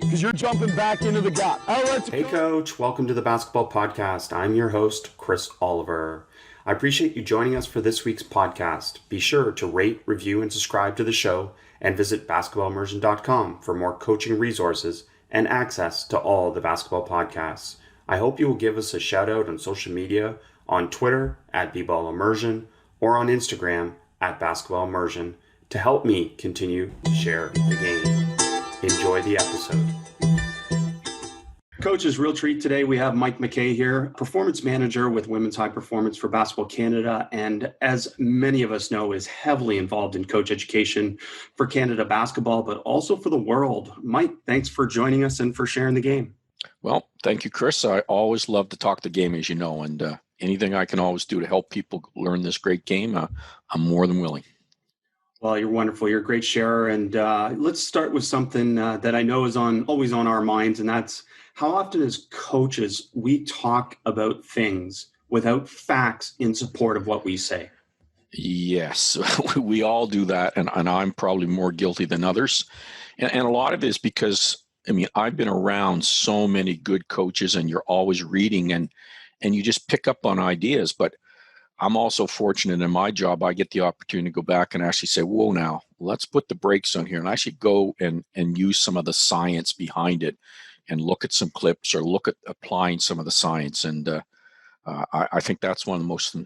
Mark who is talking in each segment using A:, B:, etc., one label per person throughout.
A: because you're jumping back into the gap.
B: Hey coach, welcome to the Basketball Podcast. I'm your host, Chris Oliver. I appreciate you joining us for this week's podcast. Be sure to rate, review, and subscribe to the show, and visit basketballimmersion.com for more coaching resources and access to all the basketball podcasts. I hope you will give us a shout out on social media, on Twitter at @BBallImmersion, or on Instagram at @BasketballImmersion to help me continue to share the game. Enjoy the episode. Coach's real treat today. We have Mike MacKay here, performance manager with Women's High Performance for Basketball Canada, and as many of us know, is heavily involved in coach education for Canada basketball, but also for the world. Mike, thanks for joining us and for sharing the game.
C: Well, thank you, Chris. I always love to talk the game, as you know, and anything I can always do to help people learn this great game, I'm more than willing.
B: Well, you're wonderful. You're a great sharer. And let's start with something that I know is always on our minds, and that's how often as coaches we talk about things without facts in support of what we say.
C: Yes, we all do that, and I'm probably more guilty than others. And a lot of it is because, I've been around so many good coaches, and you're always reading, and you just pick up on ideas. But I'm also fortunate in my job, I get the opportunity to go back and actually say, whoa, now let's put the brakes on here and actually go and use some of the science behind it and look at some clips or look at applying some of the science. And I think that's one of the most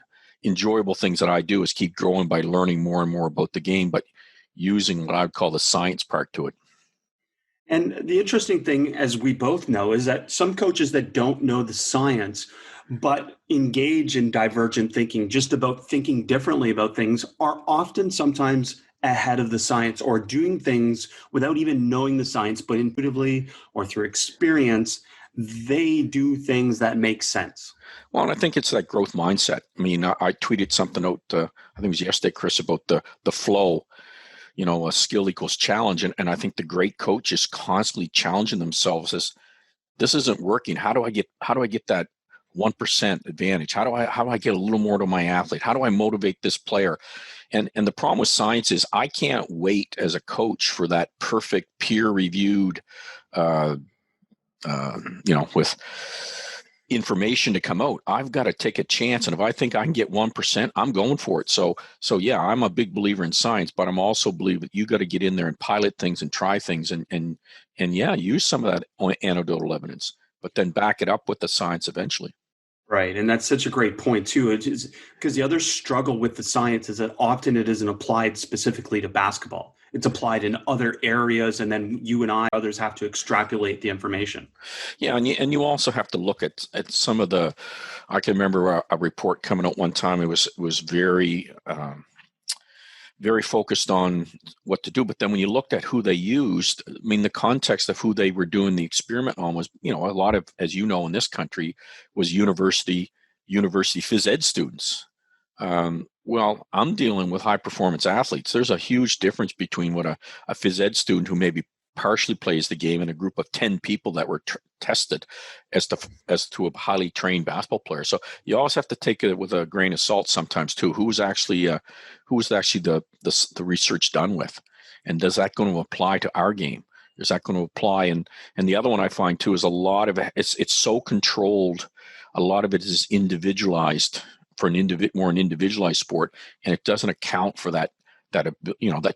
C: enjoyable things that I do is keep growing by learning more and more about the game, but using what I would call the science part to it.
B: And the interesting thing, as we both know, is that some coaches that don't know the science but engage in divergent thinking, just about thinking differently about things, are often sometimes ahead of the science or doing things without even knowing the science, but intuitively or through experience, they do things that make sense.
C: Well, and I think it's that growth mindset. I tweeted something out, I think it was yesterday, Chris, about the flow. A skill equals challenge. And I think the great coach is constantly challenging themselves as this isn't working. How do I get that 1% advantage? How do I get a little more to my athlete? How do I motivate this player? And the problem with science is I can't wait as a coach for that perfect peer-reviewed, with information to come out. I've got to take a chance. And if I think I can get 1%, I'm going for it. So yeah, I'm a big believer in science, but I'm also believe that you got to get in there and pilot things and try things and use some of that anecdotal evidence, but then back it up with the science eventually.
B: Right. And that's such a great point, too. It is because the other struggle with the science is that often it isn't applied specifically to basketball. It's applied in other areas, and then you and others have to extrapolate the information.
C: Yeah, and you also have to look at some of the. I can remember a report coming out one time. It was very very focused on what to do. But then when you looked at who they used, the context of who they were doing the experiment on was, a lot of, as you know, in this country, was university phys ed students. Well, I'm dealing with high performance athletes. There's a huge difference between what a phys ed student who maybe partially plays the game and a group of 10 people that were tested as to a highly trained basketball player. So you always have to take it with a grain of salt sometimes too. Who was actually the research done with, and does that going to apply to our game? Is that going to apply? And the other one I find too is a lot of it's so controlled. A lot of it is individualized for an individualized sport, and it doesn't account for that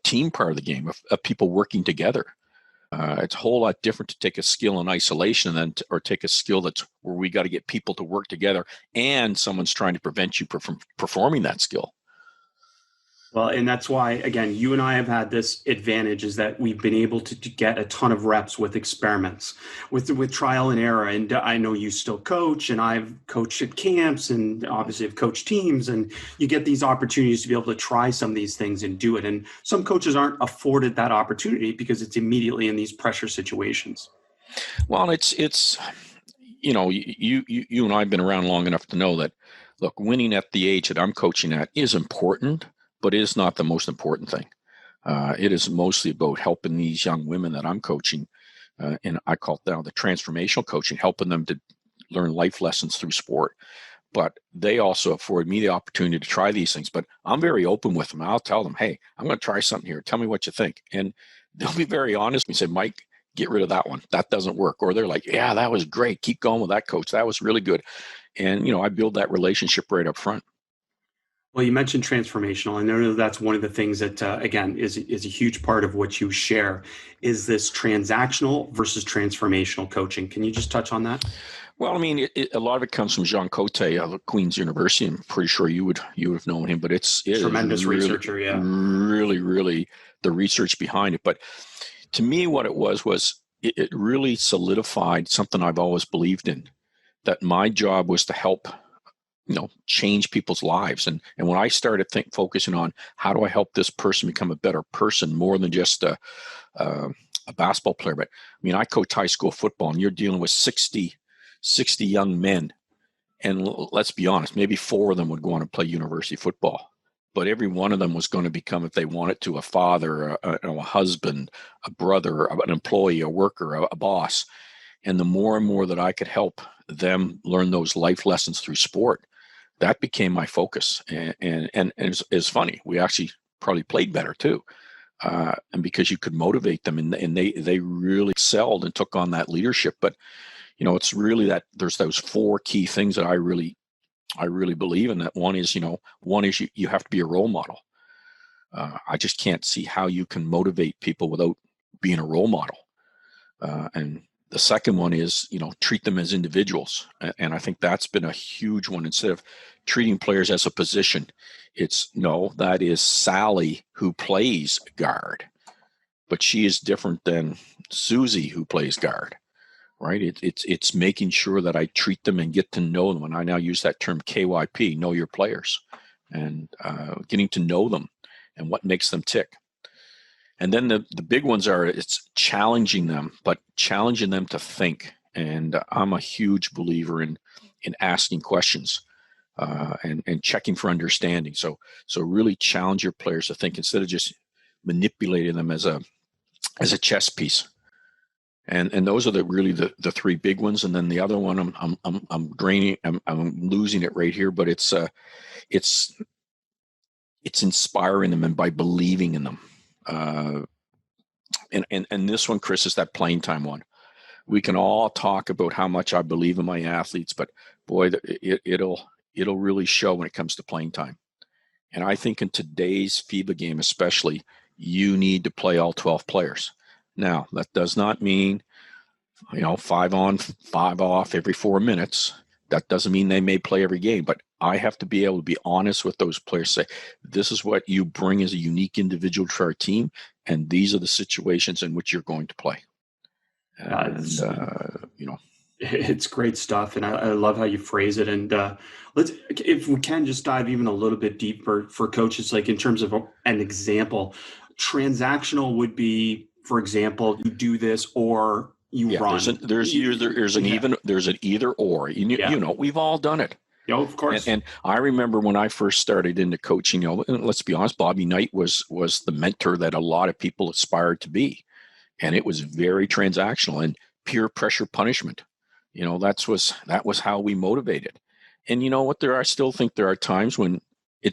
C: team part of the game of people working together. It's a whole lot different to take a skill in isolation or take a skill that's where we got to get people to work together and someone's trying to prevent you from performing that skill.
B: Well, and that's why, again, you and I have had this advantage is that we've been able to get a ton of reps with experiments, with trial and error. And I know you still coach, and I've coached at camps and obviously have coached teams, and you get these opportunities to be able to try some of these things and do it. And some coaches aren't afforded that opportunity because it's immediately in these pressure situations.
C: Well, it's you and I have been around long enough to know that, look, winning at the age that I'm coaching at is important, but it is not the most important thing. It is mostly about helping these young women that I'm coaching, and I call it now the transformational coaching, helping them to learn life lessons through sport. But they also afford me the opportunity to try these things. But I'm very open with them. I'll tell them, hey, I'm going to try something here. Tell me what you think. And they'll be very honest and say, Mike, get rid of that one. That doesn't work. Or they're like, yeah, that was great. Keep going with that, coach. That was really good. And, I build that relationship right up front.
B: Well, you mentioned transformational, and I know that's one of the things that, again, is a huge part of what you share, is this transactional versus transformational coaching. Can you just touch on that?
C: Well, I mean, a lot of it comes from Jean Cote of Queen's University. I'm pretty sure you would have known him, but it
B: Tremendous
C: is really,
B: researcher, yeah.
C: really the research behind it. But to me, what it was it really solidified something I've always believed in, that my job was to help change people's lives. And when I started focusing on how do I help this person become a better person, more than just a basketball player. But I mean, I coach high school football, and you're dealing with 60 young men. And let's be honest, maybe 4 of them would go on and play university football. But every one of them was going to become, if they wanted to, a father, a husband, a brother, an employee, a worker, a boss. And the more and more that I could help them learn those life lessons through sport, that became my focus. And it's funny, we actually probably played better too. And because you could motivate them, and they really excelled and took on that leadership. But it's really that there's those 4 key things that I really believe in. That one is you have to be a role model. I just can't see how you can motivate people without being a role model. And the second one is, treat them as individuals. And I think that's been a huge one. Instead of treating players as a position, that is Sally who plays guard, but she is different than Susie who plays guard, right? It's making sure that I treat them and get to know them. And I now use that term KYP, know your players, and getting to know them and what makes them tick. And then the big ones it's challenging them, but challenging them to think. And I'm a huge believer in asking questions and checking for understanding. So really challenge your players to think instead of just manipulating them as a chess piece. And those are the 3 big ones. And then the other one, I'm draining, I'm losing it right here, but it's inspiring them, and by believing in them. And this one, Chris, is that playing time one. We can all talk about how much I believe in my athletes, but boy, it'll really show when it comes to playing time. And I think in today's FIBA game, especially, you need to play all 12 players. Now, that does not mean, 5 on, 5 off every 4 minutes. That doesn't mean they may play every game, but I have to be able to be honest with those players, say, this is what you bring as a unique individual to our team, and these are the situations in which you're going to play. And,
B: it's great stuff. And I love how you phrase it. And if we can just dive even a little bit deeper for coaches, like in terms of an example, transactional would be, for example, you do this or you run.
C: There's an either or. We've all done it.
B: Yeah, of course.
C: And I remember when I first started into coaching, let's be honest, Bobby Knight was the mentor that a lot of people aspired to be. And it was very transactional and peer pressure punishment. That was how we motivated. And you know what? I still think there are times when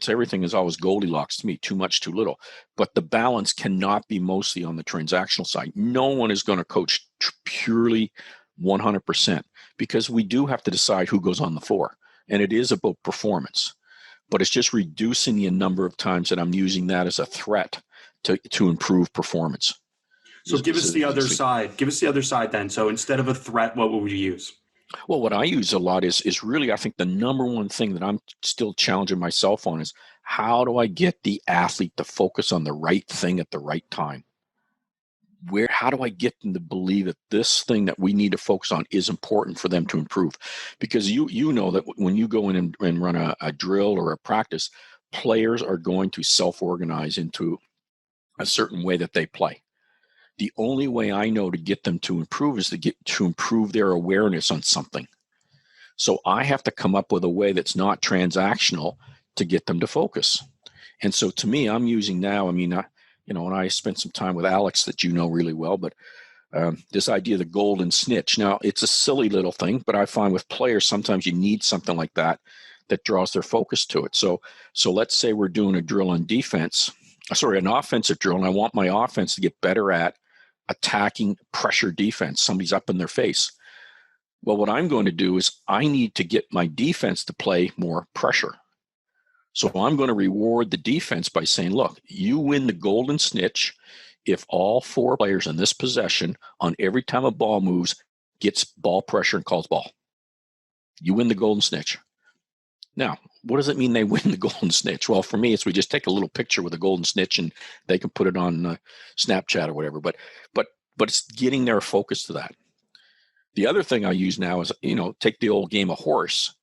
C: everything is always Goldilocks to me, too much, too little. But the balance cannot be mostly on the transactional side. No one is going to coach purely 100%, because we do have to decide who goes on the floor. And it is about performance. But it's just reducing the number of times that I'm using that as a threat to improve performance.
B: So give us the other side. Give us the other side then. So instead of a threat, what would you use?
C: Well, what I use a lot is really, I think the number one thing that I'm still challenging myself on is, how do I get the athlete to focus on the right thing at the right time? How do I get them to believe that this thing that we need to focus on is important for them to improve? Because you know that when you go in and run a drill or a practice, players are going to self-organize into a certain way that they play. The only way I know to get them to improve is to improve their awareness on something. So I have to come up with a way that's not transactional to get them to focus. And so to me, I'm using now, and I spent some time with Alex that you know really well, but this idea of the golden snitch. Now, it's a silly little thing, but I find with players, sometimes you need something like that draws their focus to it. So let's say we're doing a drill on defense, an offensive drill, and I want my offense to get better at attacking pressure defense. Somebody's up in their face. Well, what I'm going to do is I need to get my defense to play more pressure. So I'm going to reward the defense by saying, look, you win the golden snitch if all 4 players in this possession on every time a ball moves gets ball pressure and calls ball. You win the golden snitch. Now, what does it mean they win the golden snitch? Well, for me, it's we just take a little picture with a golden snitch and they can put it on Snapchat or whatever. But it's getting their focus to that. The other thing I use now is, take the old game of horse,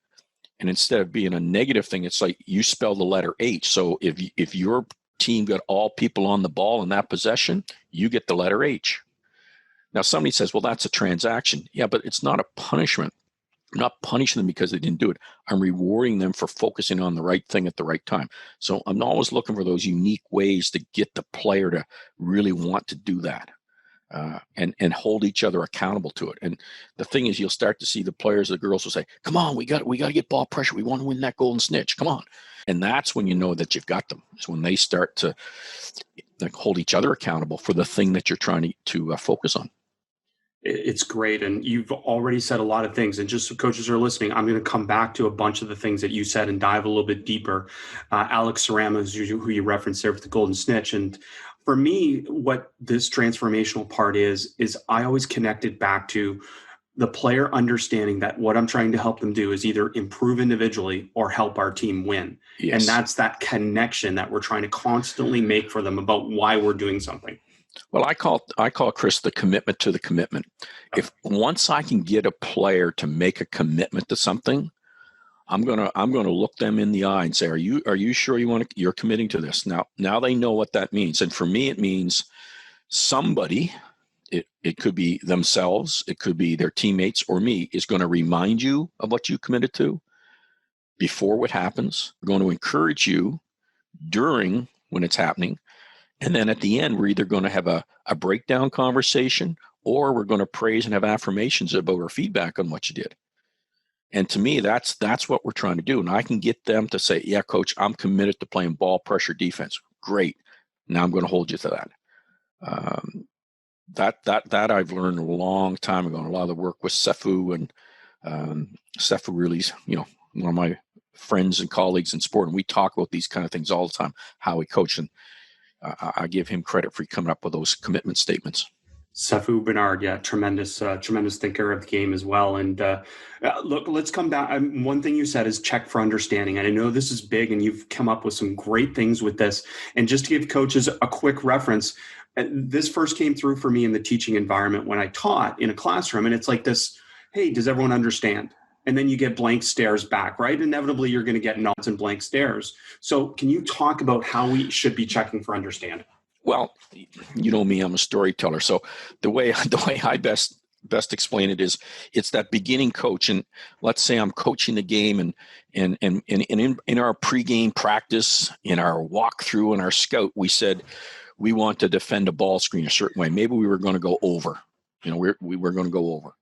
C: and instead of being a negative thing, it's like you spell the letter H. So if your team got all people on the ball in that possession, you get the letter H. Now, somebody says, well, that's a transaction. Yeah, but it's not a punishment. I'm not punishing them because they didn't do it. I'm rewarding them for focusing on the right thing at the right time. So I'm always looking for those unique ways to get the player to really want to do that. And hold each other accountable to it. And the thing is, you'll start to see the players, the girls will say, come on, we got to get ball pressure. We want to win that golden snitch. Come on. And that's when you know that you've got them. It's when they start to hold each other accountable for the thing that you're trying to focus on.
B: It's great. And you've already said a lot of things. And just so coaches are listening, I'm going to come back to a bunch of the things that you said and dive a little bit deeper. Alex Sarama is who you referenced there with the golden snitch. And for me, what this transformational part is I always connect it back to the player understanding that what I'm trying to help them do is either improve individually or help our team win. Yes. And that's that connection that we're trying to constantly make for them about why we're doing something.
C: Well, I call Chris the commitment to the commitment. If once I can get a player to make a commitment to something, I'm gonna look them in the eye and say, are you sure you're committing to this? Now they know what that means. And for me, it means somebody, it could be themselves, it could be their teammates or me, is going to remind you of what you committed to before what happens. We're going to encourage you during when it's happening. And then at the end, we're either going to have a breakdown conversation or we're going to praise and have affirmations about our feedback on what you did. And to me, that's what we're trying to do. And I can get them to say, yeah, coach, I'm committed to playing ball pressure defense. Great. Now I'm going to hold you to that. That I've learned a long time ago. And a lot of the work with Sefu, and Sefu really is, one of my friends and colleagues in sport. And we talk about these kind of things all the time, how we coach. And I give him credit for coming up with those commitment statements.
B: Sefu Bernard, yeah, tremendous thinker of the game as well. And look, let's come back. One thing you said is check for understanding. And I know this is big and you've come up with some great things with this. And just to give coaches a quick reference, this first came through for me in the teaching environment when I taught in a classroom. And it's like this, hey, does everyone understand? And then you get blank stares back, right? Inevitably, you're going to get nods and blank stares. So can you talk about how we should be checking for understanding?
C: Well, you know me, I'm a storyteller. So the way I best explain it is it's that beginning coach. And let's say I'm coaching the game and in our pregame practice, in our walkthrough and our scout, we said we want to defend a ball screen a certain way. Maybe we were going to go over. We were going to go over.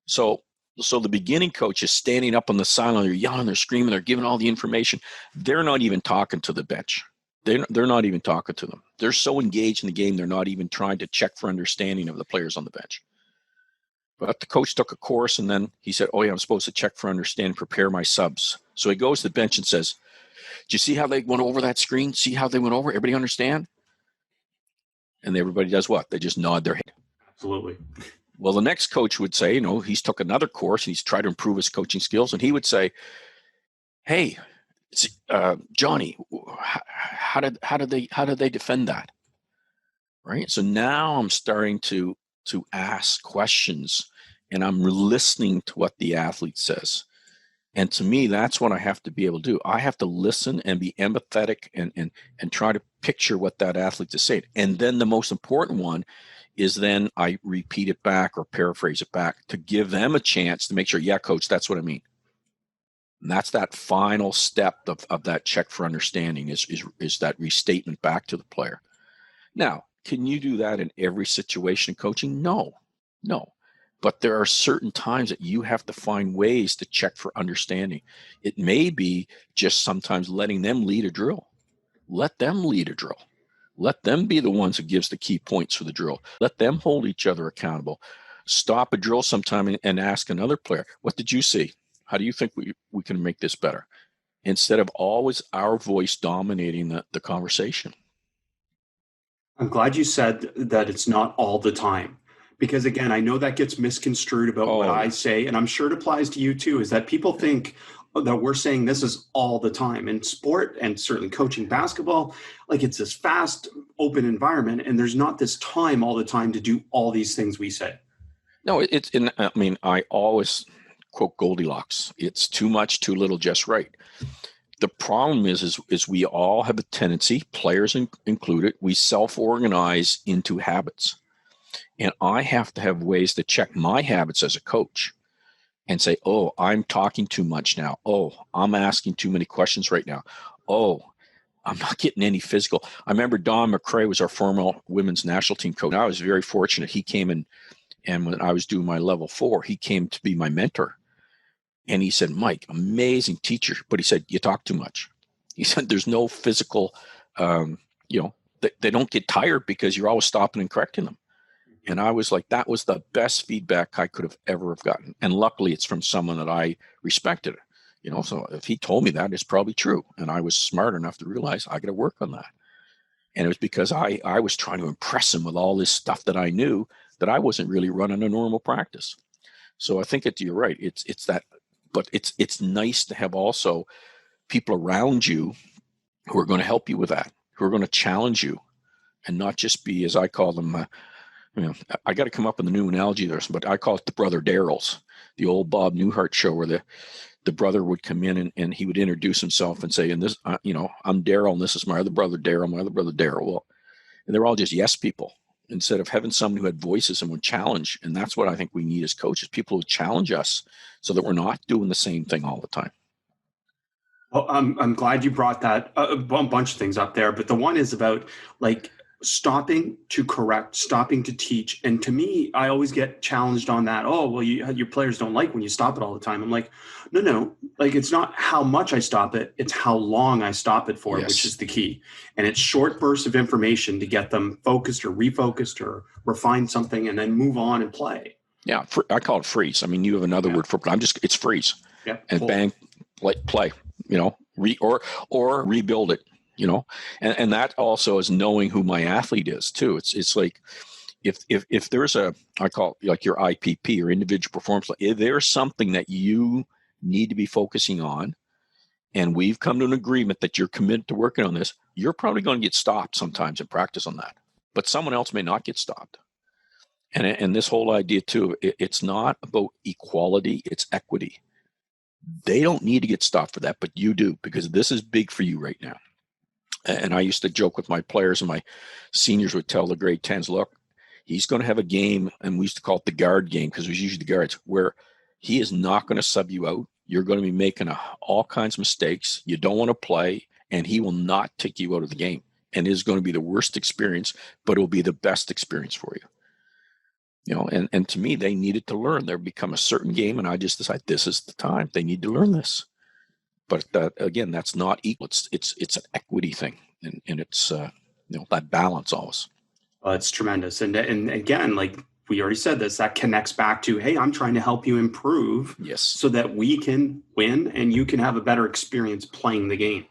C: So the beginning coach is standing up on the sideline. They're yelling, they're screaming, they're giving all the information. They're not even talking to the bench. They're not even talking to them. They're so engaged in the game, they're not even trying to check for understanding of the players on the bench. But the coach took a course, and then he said, oh, yeah, I'm supposed to check for understanding, prepare my subs. So he goes to the bench and says, do you see how they went over that screen? See how they went over? Everybody understand? And everybody does what? They just nod their head.
B: Absolutely.
C: Well, the next coach would say, he's took another course, and he's tried to improve his coaching skills, and he would say, hey, Johnny, how did they defend that? Right. So now I'm starting to ask questions, and I'm listening to what the athlete says. And to me, that's what I have to be able to do. I have to listen and be empathetic and try to picture what that athlete is saying. And then the most important one is then I repeat it back or paraphrase it back to give them a chance to make sure, yeah, coach, that's what I mean. And that's that final step of that check for understanding is that restatement back to the player. Now, can you do that in every situation in coaching? No. But there are certain times that you have to find ways to check for understanding. It may be just sometimes letting them lead a drill. Let them lead a drill. Let them be the ones who gives the key points for the drill. Let them hold each other accountable. Stop a drill sometime and ask another player, what did you see? How do you think we can make this better? Instead of always our voice dominating the conversation.
B: I'm glad you said that it's not all the time. Because again, I know that gets misconstrued about what I say, and I'm sure it applies to you too, is that people think that we're saying this is all the time. In sport and certainly coaching basketball, like it's this fast, open environment, and there's not this time all the time to do all these things we say.
C: No, I always quote Goldilocks. It's too much, too little, just right. The problem is we all have a tendency, players included, we self-organize into habits. And I have to have ways to check my habits as a coach and say, oh, I'm talking too much now. Oh, I'm asking too many questions right now. Oh, I'm not getting any physical. I remember Don MacKay was our former women's national team coach. I was very fortunate. He came in, and when I was doing my level 4, he came to be my mentor. And he said, Mike, amazing teacher. But he said, you talk too much. He said, there's no physical, they don't get tired because you're always stopping and correcting them. And I was like, that was the best feedback I could have ever gotten. And luckily, it's from someone that I respected. So if he told me that, it's probably true. And I was smart enough to realize I got to work on that. And it was because I was trying to impress him with all this stuff that I knew that I wasn't really running a normal practice. So I think you're right. It's that, but it's nice to have also people around you who are going to help you with that, who are going to challenge you, and not just be, as I call them, I got to come up with a new analogy there, but I call it the brother Darrells, the old Bob Newhart show where the brother would come in and he would introduce himself and say, and this, I'm Darrell, and this is my other brother Darrell, my other brother Darrell. Well, and they're all just yes people instead of having someone who had voices and would challenge. And that's what I think we need as coaches, people who challenge us so that we're not doing the same thing all the time.
B: Well, I'm glad you brought that a bunch of things up there, but the one is about like stopping to correct, stopping to teach. And to me, I always get challenged on that. Oh, well, your players don't like when you stop it all the time. I'm like, no, like it's not how much I stop it. It's how long I stop it for, which is the key. And it's short bursts of information to get them focused or refocused or refine something and then move on and play.
C: Yeah. I call it freeze. I mean, you have another word for it. It's freeze.
B: Yeah.
C: And bang, play, or rebuild it. And that also is knowing who my athlete is too. It's like if there's I call it like your IPP or individual performance, if there's something that you need to be focusing on, and we've come to an agreement that you're committed to working on this, you're probably going to get stopped sometimes in practice on that, but someone else may not get stopped. And this whole idea too, it's not about equality, it's equity. They don't need to get stopped for that, but you do, because this is big for you right now. And I used to joke with my players, and my seniors would tell the grade 10s, look, he's going to have a game, and we used to call it the guard game because it was usually the guards, where he is not going to sub you out. You're going to be making all kinds of mistakes. You don't want to play, and he will not take you out of the game. And it is going to be the worst experience, but it will be the best experience for you. And to me, they needed to learn. There become a certain game, and I just decided this is the time. They need to learn this. But again, that's not equal. It's an equity thing, and it's that balance always.
B: It's tremendous, and again, like we already said this, that connects back to, hey, I'm trying to help you improve, so that we can win and you can have a better experience playing the game.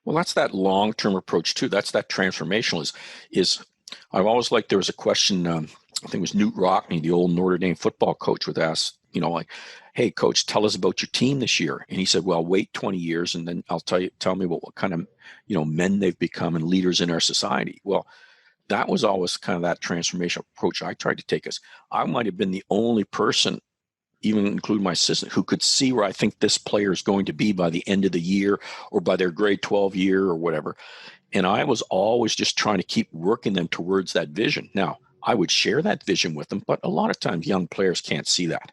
C: Well, that's that long-term approach too. That's that transformational. Is I've always liked. There was a question. I think it was Newt Rockney, the old Notre Dame football coach, would ask, like, hey, coach, tell us about your team this year. And he said, well, wait 20 years and then tell me what kind of, men they've become and leaders in our society. Well, that was always kind of that transformational approach I tried to take us. I might have been the only person, even including my assistant, who could see where I think this player is going to be by the end of the year or by their grade 12 year or whatever. And I was always just trying to keep working them towards that vision. Now, I would share that vision with them, but a lot of times young players can't see that.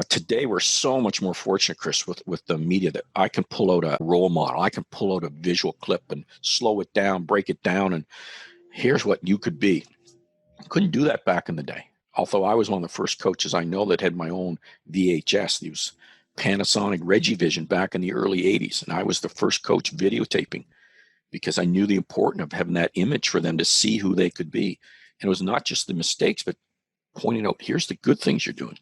C: Today, we're so much more fortunate, Chris, with the media, that I can pull out a role model. I can pull out a visual clip and slow it down, break it down, and here's what you could be. Couldn't do that back in the day. Although I was one of the first coaches I know that had my own VHS. It was Panasonic Regivision back in the early 80s, and I was the first coach videotaping. because I knew the importance of having that image for them to see who they could be. And it was not just the mistakes, but pointing out, here's the good things you're doing.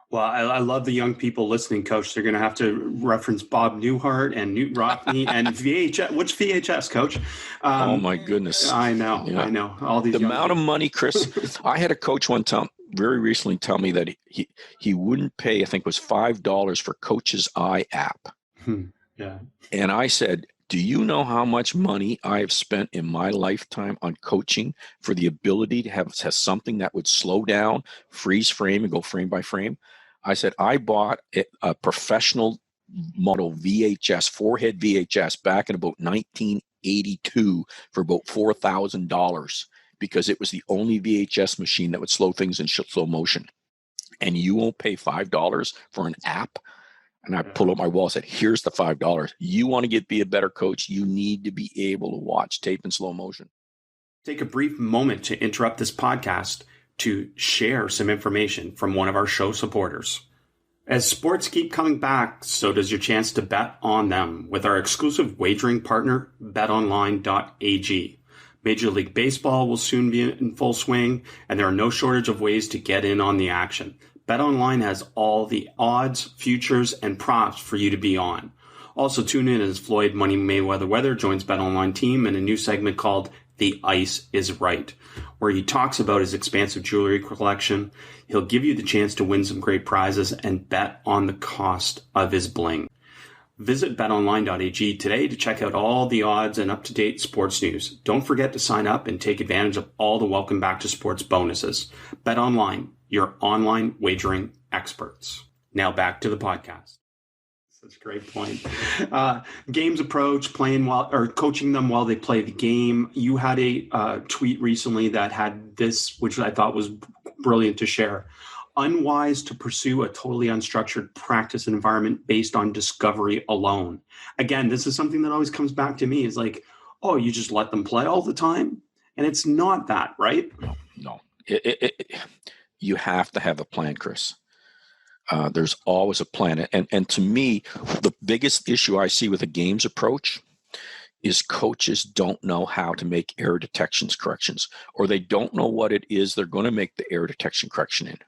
B: Well, I love the young people listening, Coach. They're going to have to reference Bob Newhart and Newt Rockney and VHS. What's VHS, Coach?
C: Oh, my goodness.
B: I know.
C: Yeah.
B: I know. All these
C: the
B: young
C: amount
B: people.
C: of money, Chris. I had a coach one time very recently tell me that he wouldn't pay, I think it was $5 for Coach's Eye app.
B: Yeah.
C: And I said, do you know how much money I have spent in my lifetime on coaching for the ability to have something that would slow down, freeze frame, and go frame by frame? I said, I bought a professional model VHS, four-head VHS back in about 1982 for about $4,000 because it was the only VHS machine that would slow things in slow motion. And you won't pay $5 for an app? And I pulled up my wall and said, here's the $5. You want to be a better coach, you need to be able to watch tape in slow motion.
B: Take a brief moment to interrupt this podcast to share some information from one of our show supporters. As sports keep coming back, so does your chance to bet on them with our exclusive wagering partner, betonline.ag. Major League Baseball will soon be in full swing, and there are no shortage of ways to get in on the action. BetOnline has all the odds, futures, and props for you to be on. Also tune in as Floyd Money Mayweather joins BetOnline team in a new segment called The Ice is Right, where he talks about his expansive jewelry collection. He'll give you the chance to win some great prizes and bet on the cost of his bling. Visit betonline.ag today to check out all the odds and up-to-date sports news. Don't forget to sign up and take advantage of all the welcome back to sports bonuses. BetOnline, your online wagering experts. Now back to the podcast. That's a great point. Games approach, coaching them while they play the game. You had a tweet recently that had this, which I thought was brilliant to share. Unwise to pursue a totally unstructured practice environment based on discovery alone. Again, this is something that always comes back to me is like, oh, you just let them play all the time? And it's not that, right?
C: No. You have to have a plan, Chris. There's always a plan. And to me, the biggest issue I see with a games approach is coaches don't know how to make error detections corrections, or they don't know what it is they're going to make the error detection correction in.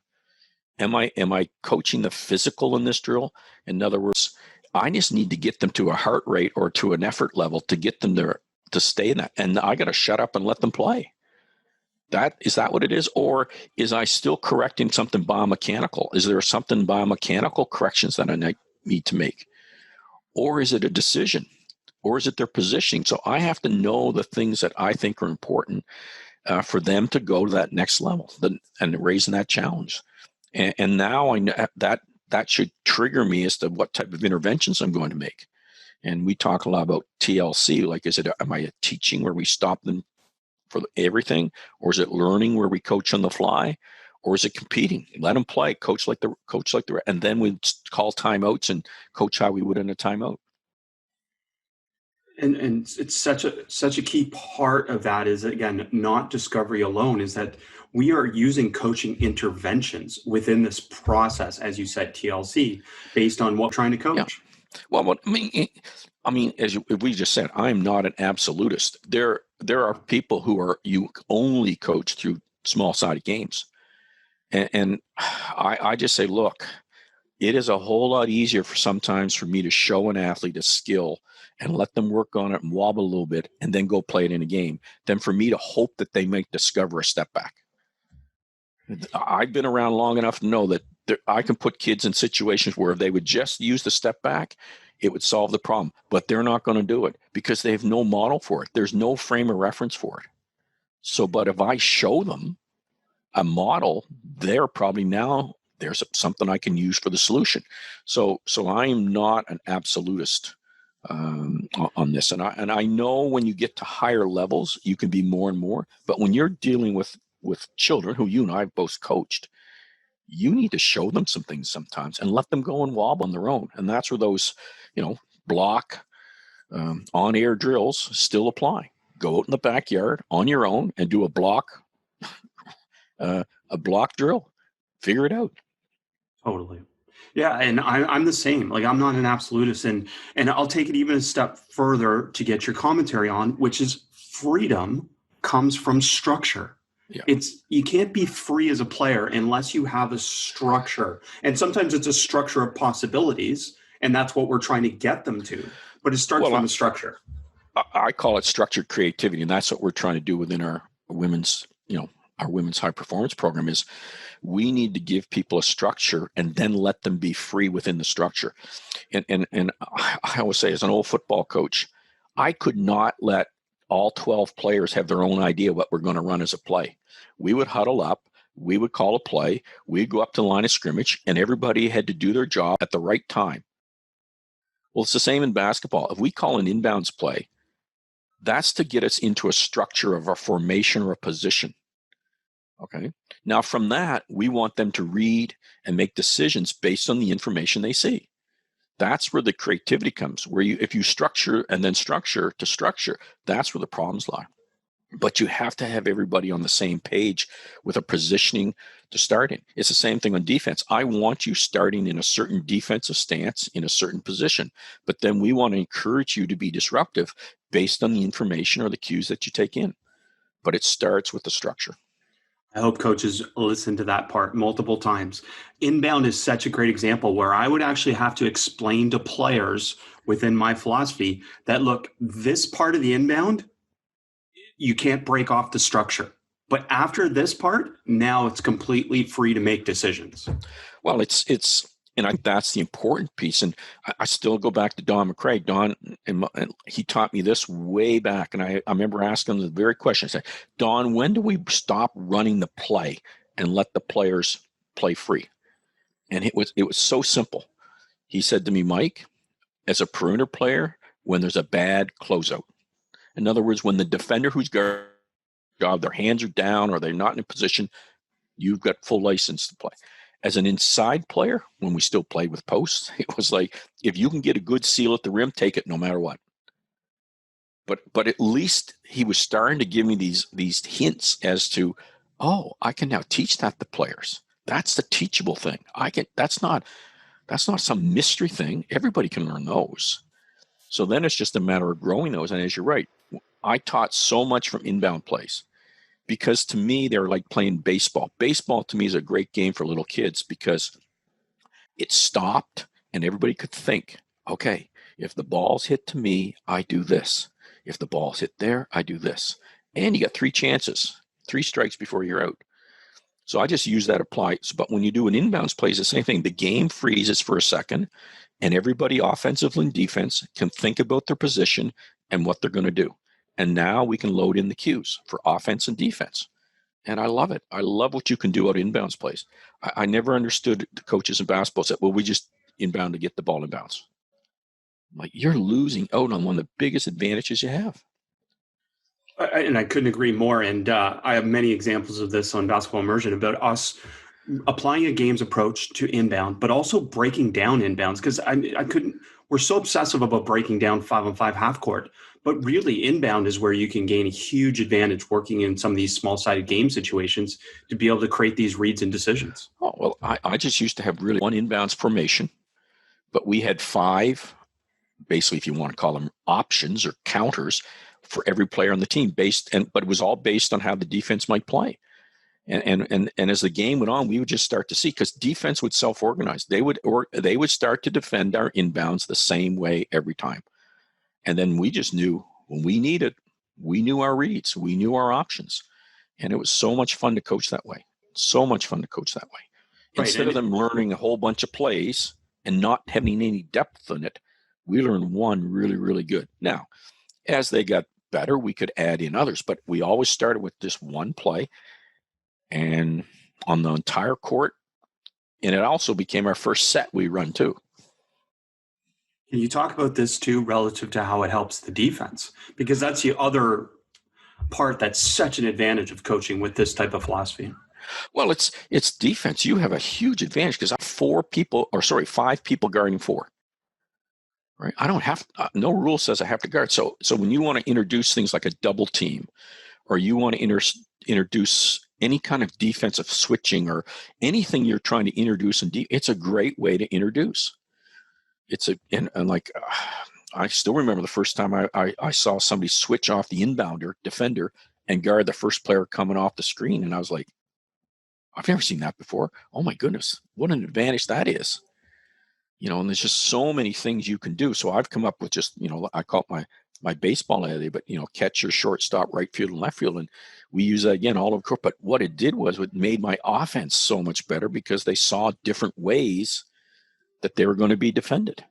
C: Am I coaching the physical in this drill? In other words, I just need to get them to a heart rate or to an effort level to get them there to stay in that. And I got to shut up and let them play. Is that what it is? Or is I still correcting something biomechanical? Is there something biomechanical corrections that I need to make? Or is it a decision? Or is it their positioning? So I have to know the things that I think are important for them to go to that next level and raising that challenge. And now I know that should trigger me as to what type of interventions I'm going to make. And we talk a lot about TLC. Like, am I teaching where we stop them for everything, or is it learning where we coach on the fly, or is it competing? Let them play, coach like the and then we call timeouts and coach how we would in a timeout.
B: And it's such a key part of that is, again, not discovery alone, is that we are using coaching interventions within this process, as you said, TLC, based on what we're trying to coach.
C: Yeah. Well, I mean, as we just said, I'm not an absolutist. There are people you only coach through small-sided games, and I just say, look, it is a whole lot easier sometimes for me to show an athlete a skill and let them work on it and wobble a little bit and then go play it in a game than for me to hope that they might discover a step back. I've been around long enough to know that I can put kids in situations where if they would just use the step back, it would solve the problem. But they're not going to do it because they have no model for it. There's no frame of reference for it. So, but if I show them a model, they're probably now there's something I can use for the solution. So I am not an absolutist on this. And I know when you get to higher levels, you can be more and more. But when you're dealing with children who you and I have both coached, you need to show them some things sometimes and let them go and wobble on their own. And that's where those, block on-air drills still apply. Go out in the backyard on your own and do a block drill. Figure it out.
B: Totally. Yeah, and I'm the same. Like, I'm not an absolutist, and I'll take it even a step further to get your commentary on, which is freedom comes from structure.
C: Yeah.
B: It's you can't be free as a player unless you have a structure, and sometimes it's a structure of possibilities, and that's what we're trying to get them to. But it starts
C: Well,
B: from a structure.
C: I call it structured creativity, and that's what we're trying to do within our women's, our women's high performance program. Is we need to give people a structure and then let them be free within the structure. And I always say, as an old football coach, I could not let all 12 players have their own idea what we're going to run as a play. We would huddle up, we would call a play, we'd go up to the line of scrimmage, and everybody had to do their job at the right time. Well, it's the same in basketball. If we call an inbounds play, that's to get us into a structure of a formation or a position. Okay. Now, from that, we want them to read and make decisions based on the information they see. That's where the creativity comes, where if you structure and then structure to structure, that's where the problems lie. But you have to have everybody on the same page with a positioning to start in. It's the same thing on defense. I want you starting in a certain defensive stance in a certain position, but then we want to encourage you to be disruptive based on the information or the cues that you take in. But it starts with the structure.
B: I hope coaches listen to that part multiple times. Inbound is such a great example where I would actually have to explain to players within my philosophy that, look, this part of the inbound, you can't break off the structure. But after this part, now it's completely free to make decisions.
C: Well, and I think that's the important piece. And I still go back to Don MacKay. Don, and he taught me this way back. And I remember asking him the very question. I said, Don, when do we stop running the play and let the players play free? And it was so simple. He said to me, Mike, as a perimeter player, when there's a bad closeout. In other words, when the defender who's guarding job, their hands are down or they're not in a position, you've got full license to play. As an inside player, when we still played with posts, it was like, if you can get a good seal at the rim, take it no matter what. But at least he was starting to give me these hints as to, oh, I can now teach that to players. That's the teachable thing. That's not some mystery thing. Everybody can learn those. So then it's just a matter of growing those. And as you're right, I taught so much from inbound plays. Because to me, they're like playing baseball. Baseball to me is a great game for little kids because it stopped and everybody could think, okay, if the ball's hit to me, I do this. If the ball's hit there, I do this. And you got 3 chances, 3 strikes before you're out. So I just use that apply. But when you do an inbounds play, it's the same thing. The game freezes for a second and everybody offensively and defense can think about their position and what they're going to do. And now we can load in the cues for offense and defense. And I love it. I love what you can do out of inbounds plays. I never understood the coaches in basketball said, well, we just inbound to get the ball in bounds. Like, you're losing out on one of the biggest advantages you have.
B: And I couldn't agree more. And I have many examples of this on Basketball Immersion about us applying a games approach to inbound, but also breaking down inbounds. Because we're so obsessive about breaking down 5-on-5 half court, but really inbound is where you can gain a huge advantage working in some of these small-sided game situations to be able to create these reads and decisions.
C: Oh, well, I just used to have really one inbounds formation, but we had 5, basically, if you want to call them options or counters for every player on the team but it was all based on how the defense might play. And as the game went on, we would just start to see, because defense would self-organize. They would start to defend our inbounds the same way every time. And then we just knew when we needed, we knew our reads, we knew our options. And it was so much fun to coach that way. So much fun to coach that way.
B: Right.
C: Instead of them learning a whole bunch of plays and not having any depth in it, we learned one really, really good. Now, as they got better, we could add in others, but we always started with just one play and on the entire court. And it also became our first set we run too.
B: Can you talk about this too, relative to how it helps the defense? Because that's the other part that's such an advantage of coaching with this type of philosophy.
C: Well, it's defense. You have a huge advantage because I have 5 people guarding 4. Right? I don't have no rule says I have to guard. So when you want to introduce things like a double team, or you want to introduce any kind of defensive switching or anything you're trying to introduce, it's a great way to introduce. I still remember the first time I saw somebody switch off the inbounder defender and guard the first player coming off the screen. And I was like, I've never seen that before. Oh my goodness, what an advantage that is. And there's just so many things you can do. So I've come up with just, I call it my baseball idea, but catcher, shortstop, right field, and left field. And we use that again all over court. But what it did was it made my offense so much better because they saw different ways that they were going to be defended.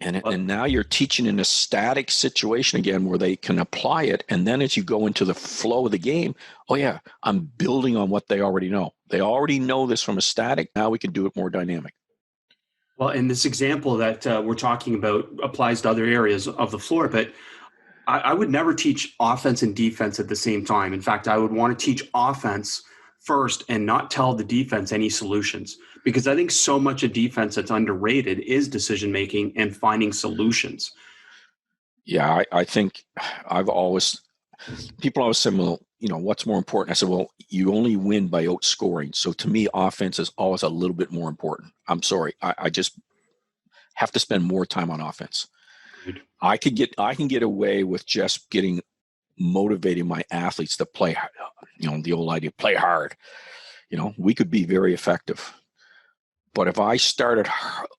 C: And now you're teaching in a static situation again where they can apply it. And then as you go into the flow of the game, oh yeah, I'm building on what they already know. They already know this from a static. Now we can do it more dynamic.
B: Well, and this example that we're talking about applies to other areas of the floor, but I would never teach offense and defense at the same time. In fact, I would want to teach offense first and not tell the defense any solutions, because I think so much of defense that's underrated is decision-making and finding solutions.
C: Yeah, I think people always say, well, what's more important? I said, well, you only win by outscoring. So to me, offense is always a little bit more important. I'm sorry. I just have to spend more time on offense.
B: Good.
C: I can get away with just motivating my athletes to play, the old idea, play hard. We could be very effective. But if I started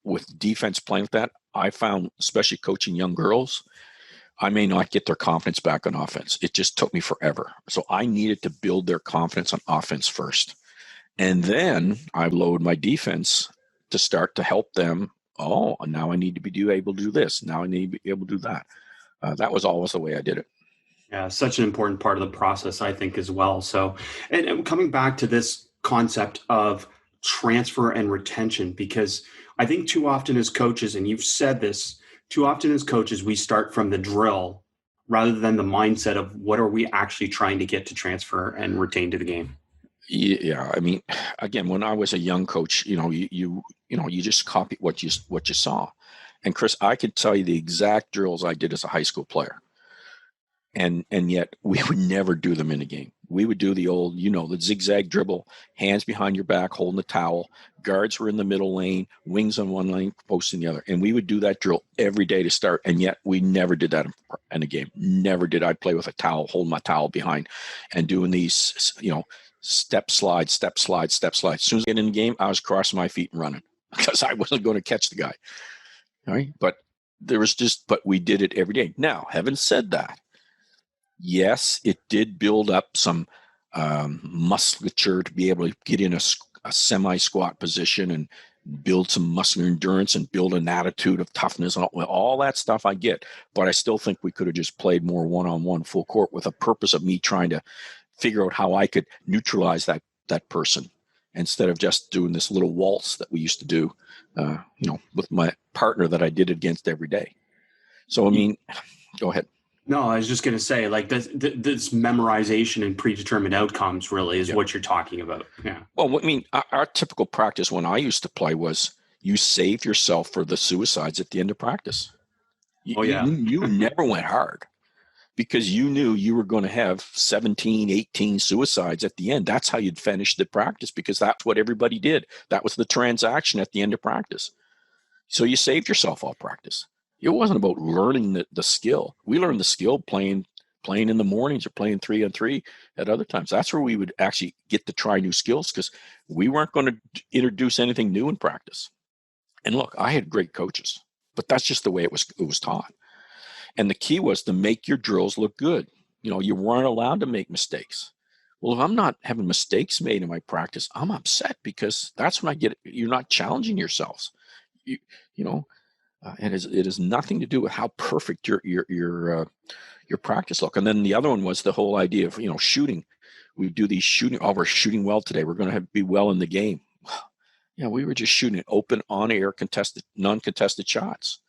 C: with defense playing with that, I found, especially coaching young girls, I may not get their confidence back on offense. It just took me forever. So I needed to build their confidence on offense first. And then I load my defense to start to help them. Oh, now I need to be able to do this. Now I need to be able to do that. That was always the way I did it.
B: Yeah, such an important part of the process, I think, as well. So, and coming back to this concept of transfer and retention, because I think too often as coaches, and you've said this, too often as coaches, we start from the drill rather than the mindset of what are we actually trying to get to transfer and retain to the game.
C: Yeah, I mean, again, when I was a young coach, you just copy what you saw. And Chris, I could tell you the exact drills I did as a high school player. And yet we would never do them in a game. We would do the old, the zigzag dribble, hands behind your back, holding the towel, guards were in the middle lane, wings on one lane, post in the other. And we would do that drill every day to start. And yet we never did that in a game. Never did I play with a towel, holding my towel behind and doing these, step slide, step slide, step slide. As soon as I get in the game, I was crossing my feet and running because I wasn't going to catch the guy. All right. But we did it every day. Now, having said that, yes, it did build up some musculature to be able to get in a semi-squat position and build some muscular endurance and build an attitude of toughness and all that stuff I get. But I still think we could have just played more one-on-one full court with a purpose of me trying to figure out how I could neutralize that person instead of just doing this little waltz that we used to do, with my partner that I did it against every day. So, I mean, go ahead.
B: No, I was just going to say, like, this memorization and predetermined outcomes really is what you're talking about. Yeah.
C: Well, I mean, our typical practice when I used to play was you save yourself for the suicides at the end of practice. You never went hard because you knew you were going to have 17, 18 suicides at the end. That's how you'd finish the practice because that's what everybody did. That was the transaction at the end of practice. So you saved yourself all practice. It wasn't about learning the skill. We learned the skill playing in the mornings or playing 3-on-3 at other times. That's where we would actually get to try new skills because we weren't going to introduce anything new in practice. And look, I had great coaches, but that's just the way it was taught. And the key was to make your drills look good. You weren't allowed to make mistakes. Well, if I'm not having mistakes made in my practice, I'm upset because that's when you're not challenging yourselves. And it has nothing to do with how perfect your practice look. And then the other one was the whole idea of shooting. We do these shooting. Oh, we're shooting well today. We're going to be well in the game. Yeah, we were just shooting open, on-air, contested, non-contested shots.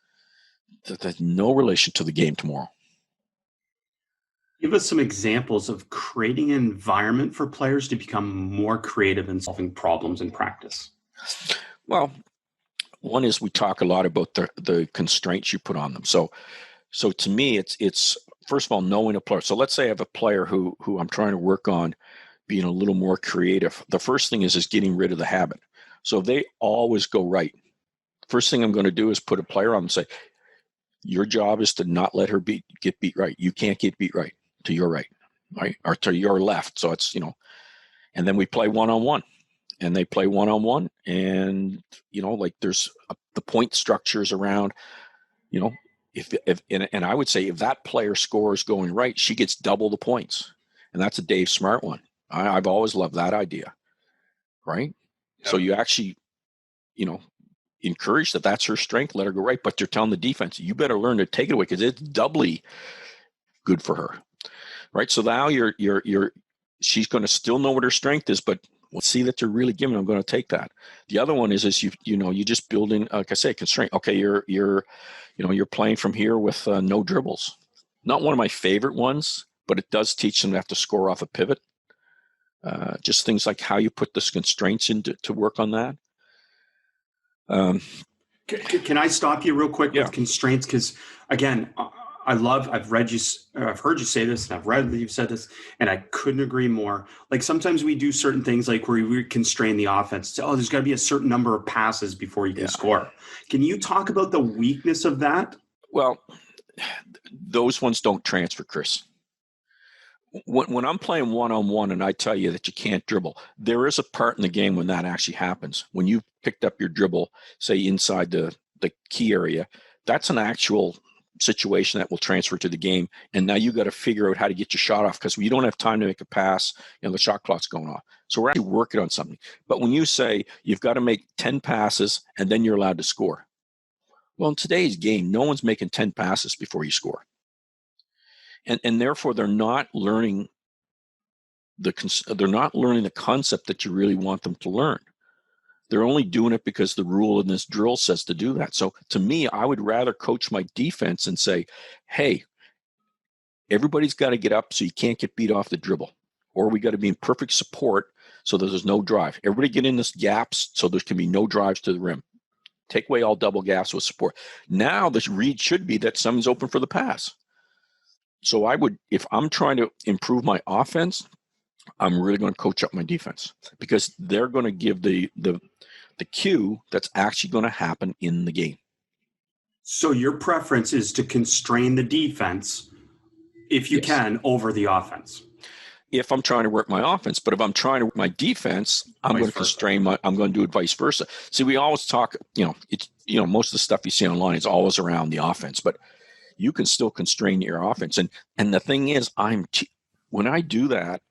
C: That has no relation to the game tomorrow.
B: Give us some examples of creating an environment for players to become more creative in solving problems in practice.
C: Well, one is we talk a lot about the constraints you put on them. So to me, it's first of all knowing a player. So let's say I have a player who I'm trying to work on being a little more creative. The first thing is getting rid of the habit. So they always go right. First thing I'm going to do is put a player on and say, your job is to not let her get beat right. You can't get beat right to your right, or to your left. So it's, and then we play one-on-one, and they play one-on-one, and, like there's the point structures around, and I would say if that player scores going right, she gets double the points. And that's a Dave Smart one. I've always loved that idea, right? Yep. So you actually, encourage that's her strength, let her go right, but you're telling the defense, you better learn to take it away because it's doubly good for her, right? So now she's going to still know what her strength is, but let's see that you're really giving. I'm going to take that. The other one is you just building, like I say, constraint. Okay, you're playing from here with no dribbles. Not one of my favorite ones, but it does teach them to have to score off a pivot. Just things like how you put the constraints to work on that.
B: Can I stop you real quick with constraints? Because again, I've heard you say this, and I've read that you've said this, and I couldn't agree more. Like sometimes we do certain things like where we constrain the offense. There's got to be a certain number of passes before you can score. Can you talk about the weakness of that?
C: Well, those ones don't transfer, Chris. When I'm playing one-on-one and I tell you that you can't dribble, there is a part in the game when that actually happens. When you picked up your dribble, say inside the key area, that's an actual situation that will transfer to the game. And now you got to figure out how to get your shot off because we don't have time to make a pass. The shot clock's going off. So we're actually working on something. But when you say you've got to make 10 passes and then you're allowed to score. Well, in today's game, no one's making 10 passes before you score. And therefore, they're not learning the concept that you really want them to learn. They're only doing it because the rule in this drill says to do that. So to me, I would rather coach my defense and say, hey, everybody's got to get up so you can't get beat off the dribble. Or we got to be in perfect support so that there's no drive. Everybody get in this gaps so there can be no drives to the rim. Take away all double gaps with support. Now the read should be that someone's open for the pass. So if I'm trying to improve my offense, I'm really going to coach up my defense because they're going to give the cue that's actually going to happen in the game.
B: So your preference is to constrain the defense, if you can, over the offense.
C: If I'm trying to work my offense, but if I'm trying to work my defense, I'm going to constrain I'm going to do it vice versa. See, we always talk, most of the stuff you see online is always around the offense, but you can still constrain your offense. And the thing is, when I do that,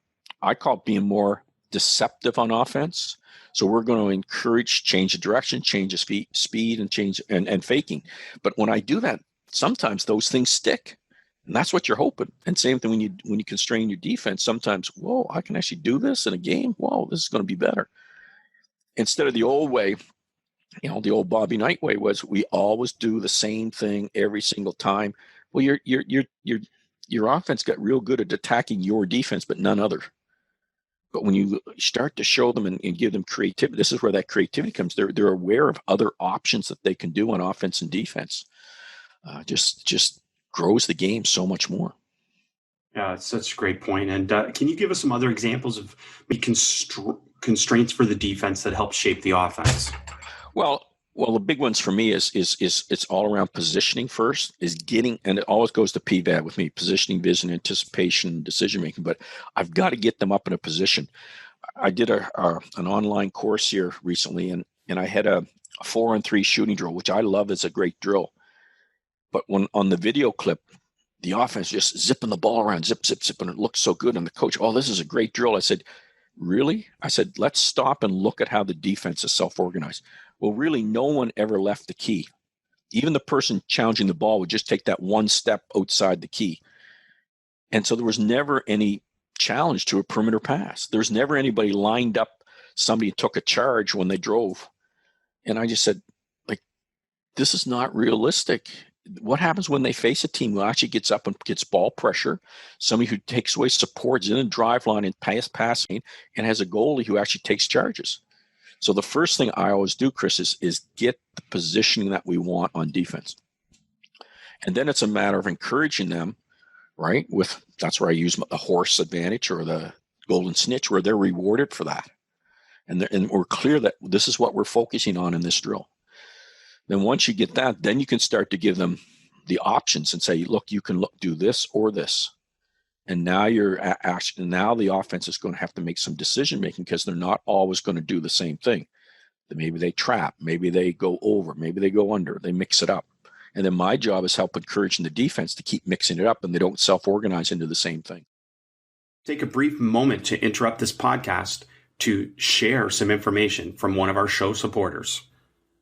C: I call it being more deceptive on offense. So we're going to encourage change of direction, change of speed, and change and faking. But when I do that, sometimes those things stick, and that's what you're hoping. And same thing when you constrain your defense. Sometimes, whoa, I can actually do this in a game. Whoa, this is going to be better. Instead of the old way. The old Bobby Knight way was we always do the same thing every single time. Well, your offense got real good at attacking your defense, but none other. But when you start to show them and give them creativity, this is where that creativity comes. They're aware of other options that they can do on offense and defense. Just grows the game so much more.
B: Yeah, it's such a great point. And can you give us some other examples of constraints for the defense that help shape the offense?
C: Well, the big ones for me is it's all around positioning first, is getting, and it always goes to PVAD with me, positioning, vision, anticipation, decision making, but I've got to get them up in a position. I did an online course here recently, and I had a 4-on-3 shooting drill, which I love as a great drill. But when on the video clip, the offense just zipping the ball around, zip, zip, zip, and it looked so good. And the coach, this is a great drill. I said, really? I said, let's stop and look at how the defense is self-organized. Well, really, no one ever left the key. Even the person challenging the ball would just take that one step outside the key. And so there was never any challenge to a perimeter pass. There's never anybody lined up, somebody took a charge when they drove. And I just said, this is not realistic. What happens when they face a team who actually gets up and gets ball pressure, somebody who takes away supports in a drive line and passing, and has a goalie who actually takes charges? So the first thing I always do, Chris, is get the positioning that we want on defense. And then it's a matter of encouraging them, right? That's where I use the horse advantage or the golden snitch where they're rewarded for that. And we're clear that this is what we're focusing on in this drill. Then once you get that, then you can start to give them the options and say, look, you can do this or this. And now now the offense is going to have to make some decision making because they're not always going to do the same thing. Maybe they trap, maybe they go over, maybe they go under, they mix it up. And then my job is help encouraging the defense to keep mixing it up and they don't self-organize into the same thing.
B: Take a brief moment to interrupt this podcast to share some information from one of our show supporters.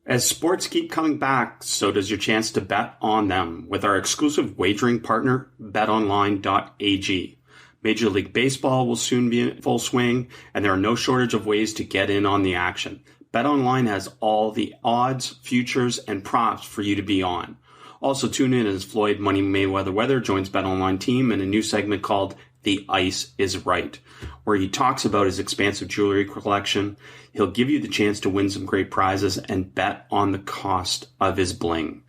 B: As sports keep coming back, so does your chance to bet on them with our exclusive wagering partner, betonline.ag. Major League Baseball will soon be in full swing, and there are no shortage of ways to get in on the action. BetOnline has all the odds, futures, and props for you to be on. Also tune in as Floyd Money Mayweather joins BetOnline team in a new segment called The Ice is Right, where he talks about his expansive jewelry collection. He'll give you the chance to win some great prizes and bet on the cost of his bling.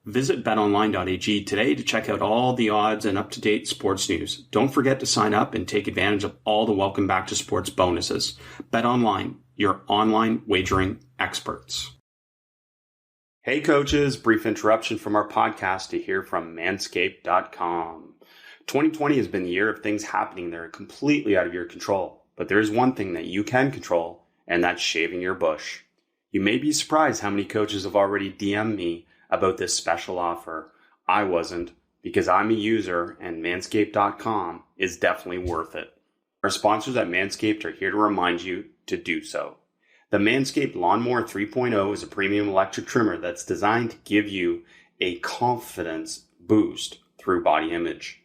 B: Visit betonline.ag today to check out all the odds and up-to-date sports news. Don't forget to sign up and take advantage of all the welcome back to sports bonuses. BetOnline, your online wagering experts. Hey coaches, brief interruption from our podcast to hear from manscaped.com. 2020 has been the year of things happening that are completely out of your control, but there is one thing that you can control, and that's shaving your bush. You may be surprised how many coaches have already DM'd me about this special offer. I wasn't, because I'm a user and manscaped.com is definitely worth it. Our sponsors at Manscaped are here to remind you to do so. The Manscaped Lawnmower 3.0 is a premium electric trimmer that's designed to give you a confidence boost through body image.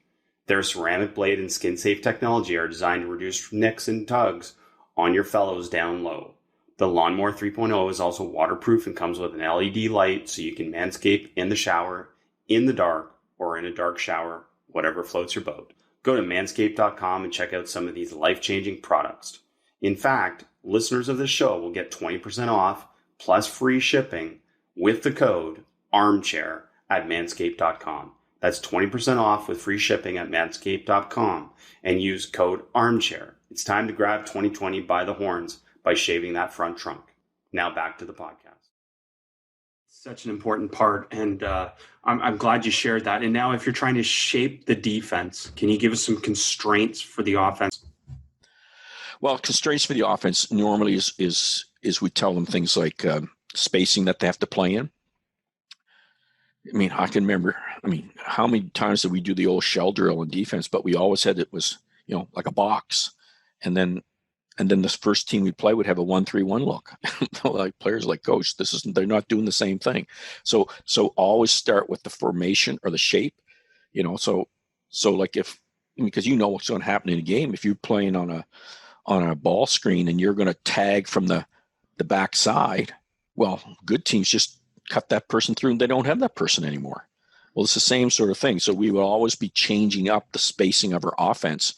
B: Their ceramic blade and skin-safe technology are designed to reduce nicks and tugs on your fellows down low. The Lawnmower 3.0 is also waterproof and comes with an LED light so you can manscape in the shower, in the dark, or in a dark shower, whatever floats your boat. Go to manscaped.com and check out some of these life-changing products. In fact, listeners of this show will get 20% off plus free shipping with the code armchair at manscaped.com. That's 20% off with free shipping at manscaped.com and use code armchair. It's time to grab 2020 by the horns by shaving that front trunk. Now back to the podcast. Such an important part, and I'm glad you shared that. And now if you're trying to shape the defense, can you give us some constraints for the offense?
C: Well, constraints for the offense normally is we tell them things like spacing that they have to play in. I mean, I can remember, how many times did we do the old shell drill in defense, but we always said it was, like a box. And then the first team we play would have a 1-3-1 look. Like players like, coach, they're not doing the same thing. So always start with the formation or the shape, so like because what's going to happen in a game. If you're playing on a ball screen and you're going to tag from the back side, well, good teams just cut that person through and they don't have that person anymore. Well, it's the same sort of thing. So we will always be changing up the spacing of our offense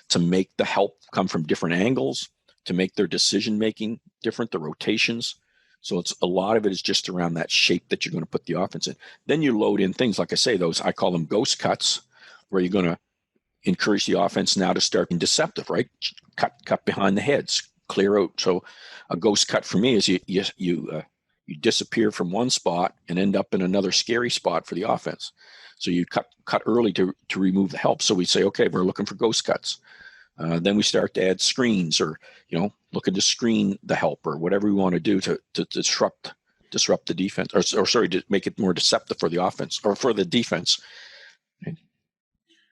C: to make the help come from different angles, to make their decision-making different, the rotations. So it's a lot of it is just around that shape that you're going to put the offense in. Then you load in things, like I say, I call them ghost cuts, where you're going to encourage the offense now to start in deceptive, right? Cut behind the heads, clear out. So a ghost cut for me is you disappear from one spot and end up in another scary spot for the offense. So you cut early to remove the help. So we say, okay, we're looking for ghost cuts. Then we start to add screens, or looking to screen the help, or whatever we want to do to disrupt the defense, or to make it more deceptive for the offense or for the defense.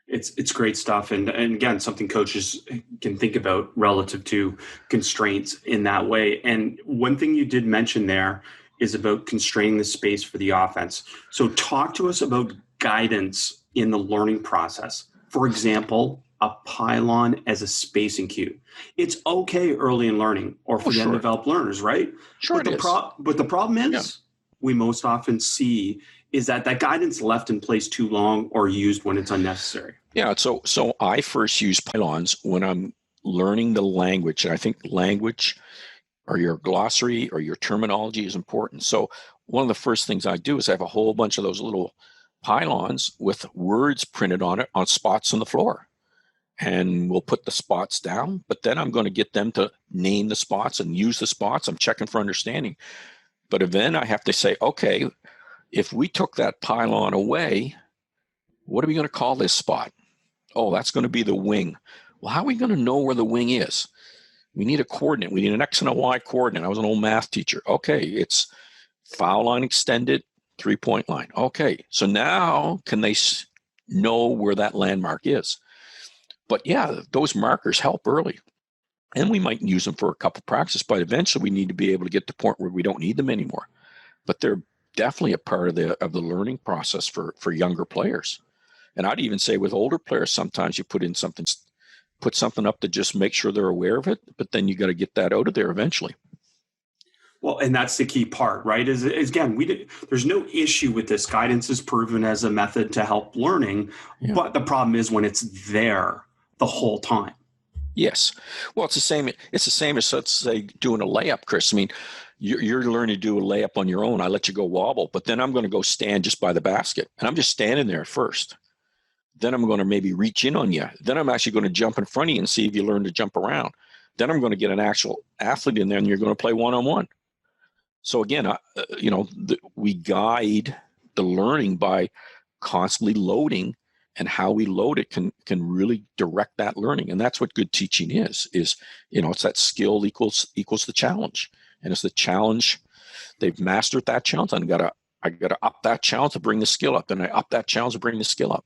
B: It's great stuff, and again, something coaches can think about relative to constraints in that way. And one thing you did mention there is about constraining the space for the offense. So talk to us about guidance in the learning process. For example, a pylon as a spacing cue. It's okay early in learning, or for the undeveloped learners, right?
C: Sure,
B: but the problem is, we most often see is that guidance left in place too long or used when it's unnecessary.
C: Yeah, so I first use pylons when I'm learning the language, and I think language or your glossary or your terminology is important. So one of the first things I do is I have a whole bunch of those little pylons with words printed on it on spots on the floor. and we'll put the spots down, but then I'm going to get them to name the spots and use the spots. I'm checking for understanding. But then I have to say, okay, if we took that pylon away, what are we going to call this spot? Oh, that's going to be the wing. Well, how are we going to know where the wing is? We need a coordinate. We need an X and a Y coordinate. I was an old math teacher. Okay, it's foul line extended, 3-point line. Okay, so now can they know where that landmark is? But yeah, those markers help early. And we might use them for a couple practices, but eventually we need to be able to get to the point where we don't need them anymore. But they're definitely a part of the learning process for younger players. And I'd even say with older players, sometimes you put something up to just make sure they're aware of it, but then you got to get that out of there eventually.
B: Well, and that's the key part, right? Is again, there's no issue with this. Guidance is proven as a method to help learning, but the problem is when it's there the whole time.
C: Yes. Well, it's the same as, let's say, doing a layup, Chris. I mean, you're learning to do a layup on your own. I let you go wobble, but then I'm going to go stand just by the basket, and I'm just standing there first. Then I'm going to maybe reach in on you. Then I'm actually going to jump in front of you and see if you learn to jump around. Then I'm going to get an actual athlete in there, and you're going to play one-on-one. So again, we guide the learning by constantly loading, and how we load it can really direct that learning. And that's what good teaching is it's that skill equals the challenge. And it's the challenge. They've mastered that challenge. I got to up that challenge to bring the skill up. Then I up that challenge to bring the skill up.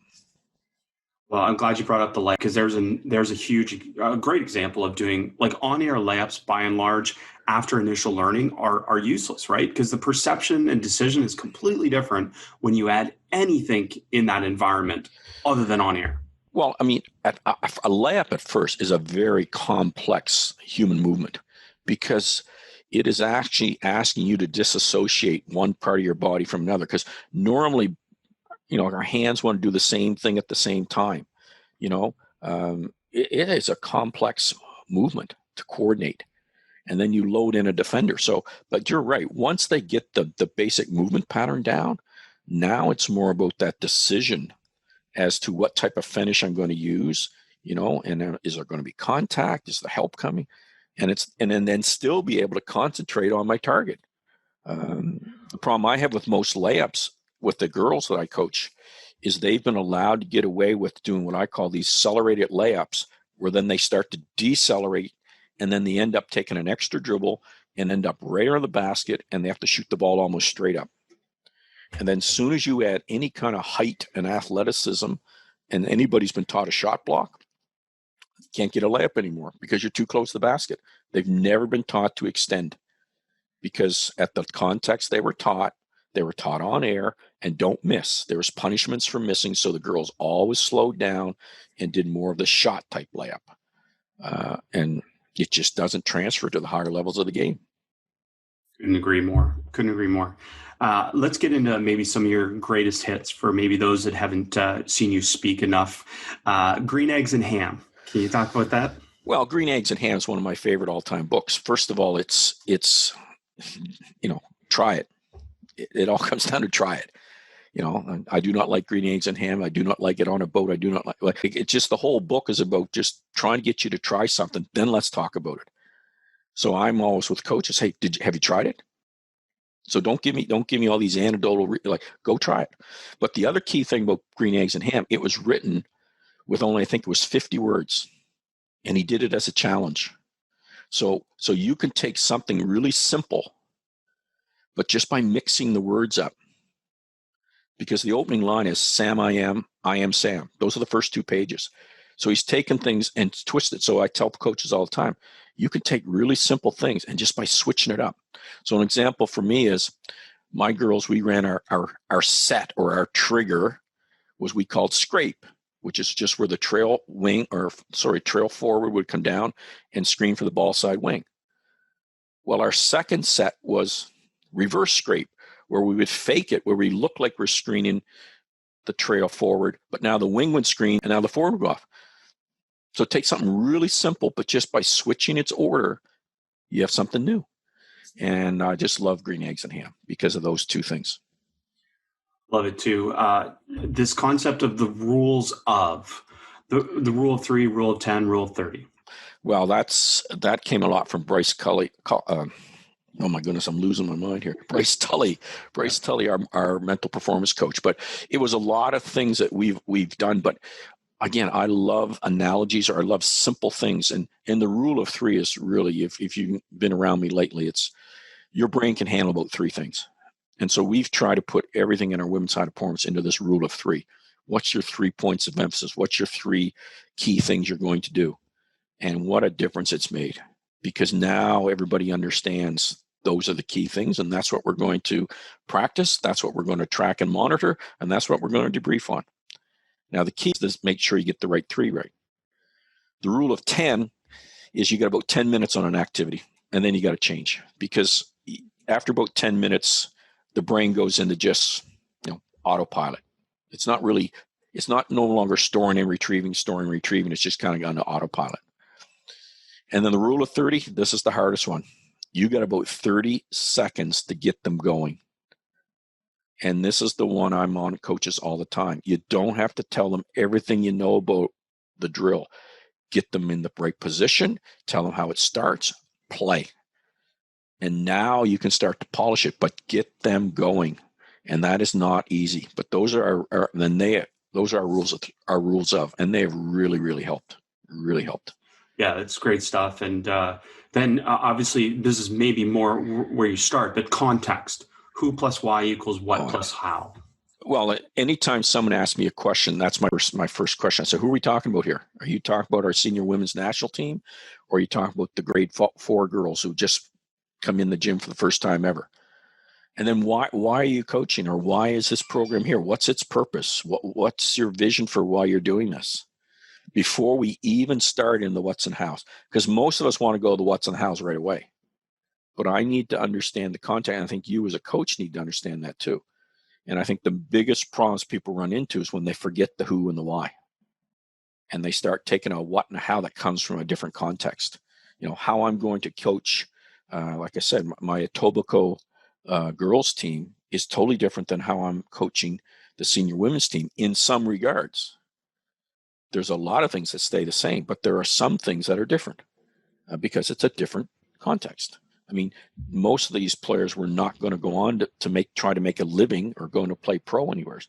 B: Well, I'm glad you brought up the layup, because there's a great example of doing like on-air layups. By and large, after initial learning, are useless, right? Because the perception and decision is completely different when you add anything in that environment other than on-air.
C: Well, I mean, a layup at first is a very complex human movement, because it is actually asking you to disassociate one part of your body from another. Because normally, our hands want to do the same thing at the same time. It is a complex movement to coordinate, and then you load in a defender. So, but you're right. Once they get the basic movement pattern down, now it's more about that decision as to what type of finish I'm going to use. And is there going to be contact? Is the help coming? And then still be able to concentrate on my target. The problem I have with most layups with the girls that I coach is they've been allowed to get away with doing what I call these accelerated layups, where then they start to decelerate, and then they end up taking an extra dribble and end up right on the basket, and they have to shoot the ball almost straight up. And then as soon as you add any kind of height and athleticism, and anybody's been taught a shot block, you can't get a layup anymore because you're too close to the basket. They've never been taught to extend, because at the context they were taught on air, and don't miss. There was punishments for missing, so the girls always slowed down and did more of the shot type layup. And it just doesn't transfer to the higher levels of the game.
B: Couldn't agree more. Let's get into maybe some of your greatest hits for maybe those that haven't seen you speak enough. Green Eggs and Ham. Can you talk about that?
C: Well, Green Eggs and Ham is one of my favorite all-time books. First of all, it's try it. It all comes down to try it. I do not like green eggs and ham. I do not like it on a boat. I do not like it's just, the whole book is about just trying to get you to try something. Then let's talk about it. So I'm always with coaches. Hey, have you tried it? So don't give me all these anecdotal, go try it. But the other key thing about Green Eggs and Ham, it was written with only, I think it was 50 words, and he did it as a challenge. So you can take something really simple, but just by mixing the words up, because the opening line is Sam, I am Sam. Those are the first 2 pages. So he's taken things and twisted. So I tell coaches all the time, you can take really simple things and just by switching it up. So an example for me is my girls, we ran our set, or our trigger was we called scrape, which is just where the trail forward would come down and screen for the ball side wing. Well, our second set was reverse scrape, where we would fake it, where we look like we're screening the trail forward, but now the wing would screen and now the forward would go off. So take something really simple, but just by switching its order, you have something new. And I just love Green Eggs and Ham because of those 2 things.
B: Love it too. This concept of the rules of The rule of 3, rule of 10, rule of 30.
C: Well, that came a lot from Bryce Cully. Oh my goodness, I'm losing my mind here. Bryce Tully, our mental performance coach. But it was a lot of things that we've done. But again, I love analogies, or I love simple things. And the rule of 3 is really, if you've been around me lately, it's your brain can handle about 3 things. And so we've tried to put everything in our women's high performance into this rule of 3. What's your 3 points of emphasis? What's your 3 key things you're going to do? And what a difference it's made, because now everybody understands those are the key things, and that's what we're going to practice. That's what we're going to track and monitor, and that's what we're going to debrief on. Now, the key is to make sure you get the right 3 right. The rule of 10 is you got about 10 minutes on an activity, and then you got to change, because after about 10 minutes, the brain goes into just autopilot. It's not no longer storing and retrieving. It's just kind of gone to autopilot. And then the rule of 30, this is the hardest one. You got about 30 seconds to get them going. And this is the one I'm on coaches all the time. You don't have to tell them everything you know about the drill. Get them in the right position, tell them how it starts, play. And now you can start to polish it, but get them going. And that is not easy. But those are our rules of, and they have really, really helped. Really helped.
B: Yeah, that's great stuff. And then obviously this is maybe more where you start, but context. Who plus why equals what plus how?
C: Well, anytime someone asks me a question, that's my first question. So who are we talking about here? Are you talking about our senior women's national team, or are you talking about the grade 4 girls who just come in the gym for the first time ever? And then why are you coaching, or why is this program here? What's its purpose? What's your vision for why you're doing this? Before we even start in the what's and hows, because most of us want to go to the what's and hows right away. But I need to understand the content. And I think you as a coach need to understand that too. And I think the biggest problems people run into is when they forget the who and the why. And they start taking a what and a how that comes from a different context. How I'm going to coach, like I said, my Etobicoke girls team is totally different than how I'm coaching the senior women's team in some regards. There's a lot of things that stay the same, but there are some things that are different because it's a different context. I mean, most of these players were not going to go on to try to make a living or going to play pro anywhere.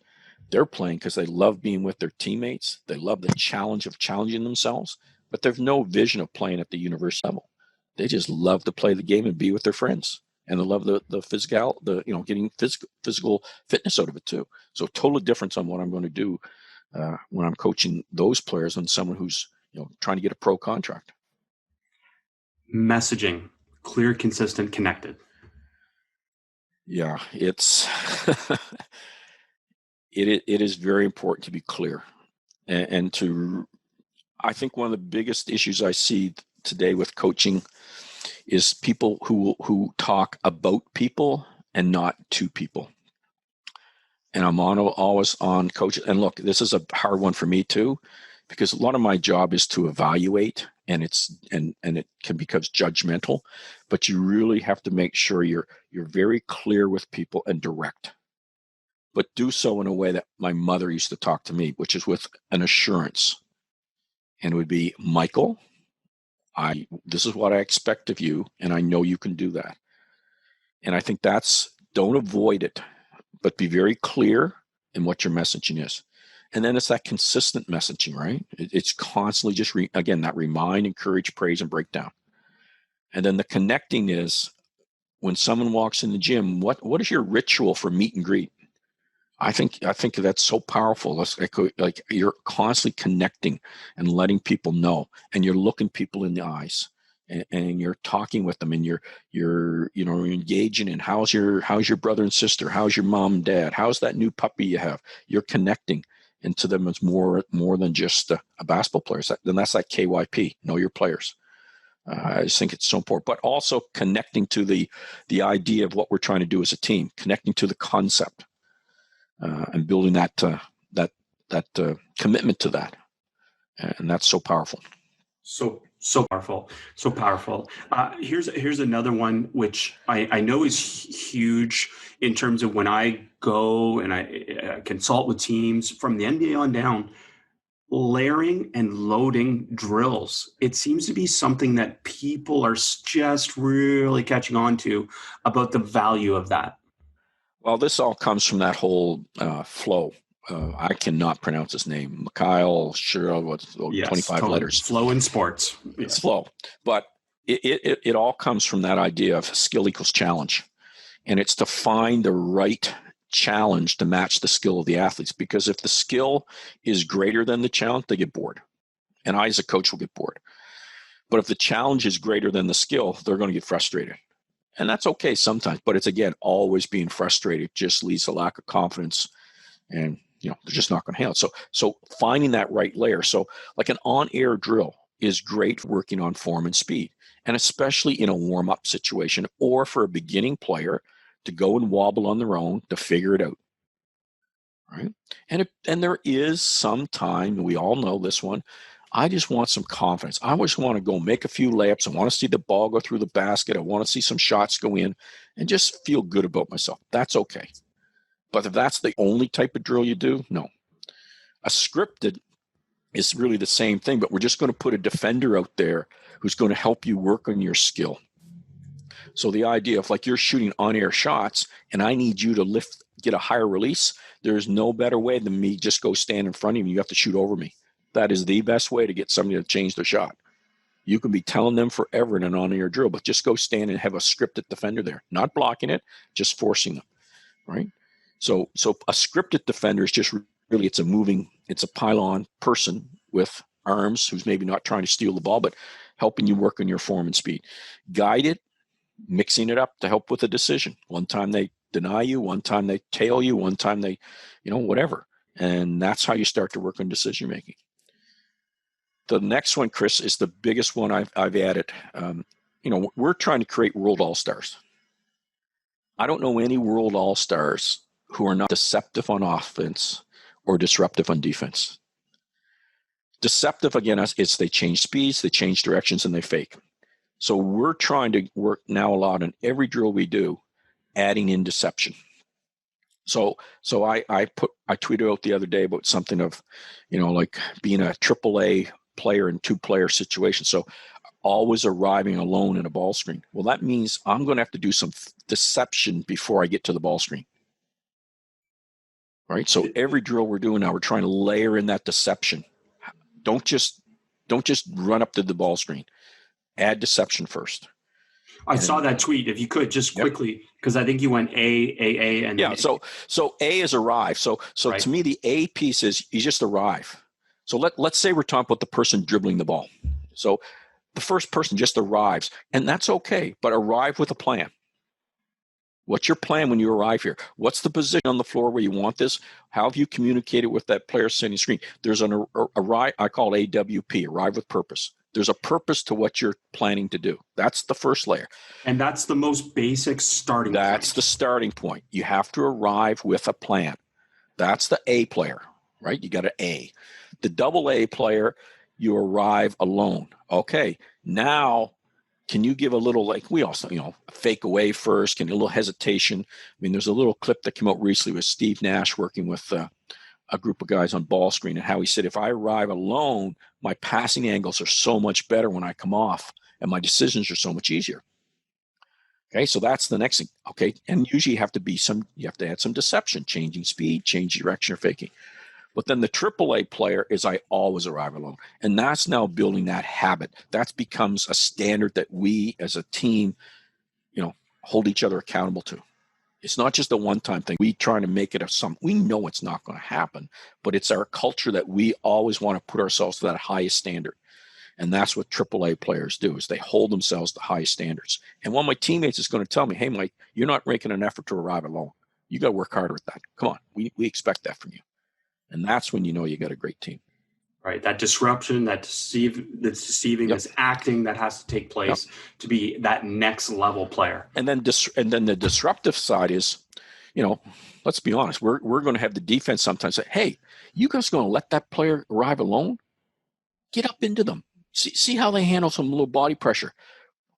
C: They're playing because they love being with their teammates. They love the challenge of challenging themselves, but there's no vision of playing at the university level. They just love to play the game and be with their friends, and they love the physical, getting physical fitness out of it too. So totally difference on what I'm going to do when I'm coaching those players than someone who's trying to get a pro contract.
B: Messaging, clear, consistent, connected.
C: Yeah, it's it is very important to be clear, and to. I think one of the biggest issues I see today with coaching is people who talk about people and not to people. And I'm always on coach. And look, this is a hard one for me too, because a lot of my job is to evaluate, and it can become judgmental, but you really have to make sure you're very clear with people and direct, but do so in a way that my mother used to talk to me, which is with an assurance. And it would be, Michael, this is what I expect of you, and I know you can do that. And I think don't avoid it, but be very clear in what your messaging is. And then it's that consistent messaging, right? It's constantly just, again, that remind, encourage, praise, and breakdown. And then the connecting is when someone walks in the gym, what is your ritual for meet and greet? I think that's so powerful. It's like you're constantly connecting and letting people know, and you're looking people in the eyes, and you're talking with them, and you're engaging in how's your brother and sister, how's your mom and dad, how's that new puppy you have. You're connecting, and to them it's more than just a basketball player. Then that's like KYP, know your players. I just think it's so important, but also connecting to the idea of what we're trying to do as a team, connecting to the concept. And building that commitment to that, and that's so powerful.
B: So powerful, so powerful. Here's another one which I know is huge in terms of when I go and I consult with teams from the NBA on down. layering and loading drills. It seems to be something that people are just really catching on to about the value of that.
C: Well, this all comes from that whole flow. I cannot pronounce his name. MacKay, sure, what's 25
B: totally.
C: letters.
B: Flow in sports.
C: It's flow. But it all comes from that idea of skill equals challenge. And it's to find the right challenge to match the skill of the athletes. Because if the skill is greater than the challenge, they get bored. And I, as a coach, will get bored. But if the challenge is greater than the skill, they're going to get frustrated. And that's okay sometimes. But it's, again, always being frustrated just leads to lack of confidence. And, they're just not going to handle it. So finding that right layer. So like an on-air drill is great for working on form and speed. And especially in a warm-up situation or for a beginning player to go and wobble on their own to figure it out, right? And there is some time, we all know this one, I just want some confidence. I always want to go make a few layups. I want to see the ball go through the basket. I want to see some shots go in and just feel good about myself. That's okay. But if that's the only type of drill you do, no. A scripted is really the same thing, but we're just going to put a defender out there who's going to help you work on your skill. So the idea of like you're shooting on-air shots and I need you to get a higher release, there's no better way than me just go stand in front of you. You have to shoot over me. That is the best way to get somebody to change their shot. You can be telling them forever in an on-air drill, but just go stand and have a scripted defender there, not blocking it, just forcing them, right? So a scripted defender is just really, it's a pylon person with arms who's maybe not trying to steal the ball, but helping you work on your form and speed. Guided, mixing it up to help with a decision. One time they deny you, one time they tail you, one time they, whatever. And that's how you start to work on decision making. The next one, Chris, is the biggest one I've added. We're trying to create world all-stars. I don't know any world all-stars who are not deceptive on offense or disruptive on defense. Deceptive, again, is they change speeds, they change directions, and they fake. So we're trying to work now a lot in every drill we do, adding in deception. So I tweeted out the other day about something of, like being a AAA player in two-player situation. So always arriving alone in a ball screen. Well, that means I'm going to have to do some deception before I get to the ball screen. Right? So every drill we're doing now, we're trying to layer in that deception. Don't just run up to the ball screen. Add deception first.
B: I saw that tweet. If you could just quickly, because I think you went A, and
C: yeah. So A is arrive. So right. To me, the A piece is you just arrive. So let's say we're talking about the person dribbling the ball. So the first person just arrives, and that's okay. But arrive with a plan. What's your plan when you arrive here? What's the position on the floor where you want this? How have you communicated with that player sitting screen? There's an arrive. I call it AWP, arrive with purpose. There's a purpose to what you're planning to do. That's the first layer.
B: And that's the most basic starting point.
C: That's the starting point. You have to arrive with a plan. That's the A player, right? You got an A. The double A player, you arrive alone. Okay, now can you give a little, like we also, fake away first, can a little hesitation. I mean, there's a little clip that came out recently with Steve Nash working with a group of guys on ball screen, and how he said, if I arrive alone, my passing angles are so much better when I come off, and my decisions are so much easier. Okay, so that's the next thing. Okay, and usually you have to add some deception, changing speed, changing direction, or faking. But then the AAA player is I always arrive alone. And that's now building that habit. That becomes a standard that we as a team, hold each other accountable to. It's not just a one-time thing. We trying to make it we know it's not going to happen, but it's our culture that we always want to put ourselves to that highest standard. And that's what AAA players do, is they hold themselves to highest standards. And one of my teammates is going to tell me, hey, Mike, you're not making an effort to arrive alone. You got to work harder at that. Come on, we expect that from you. And that's when you know you got a great team.
B: Right. That disruption, that deceiving, this acting that has to take place to be that next level player.
C: And then the disruptive side is, let's be honest, we're going to have the defense sometimes say, hey, you guys going to let that player arrive alone? Get up into them. See how they handle some little body pressure,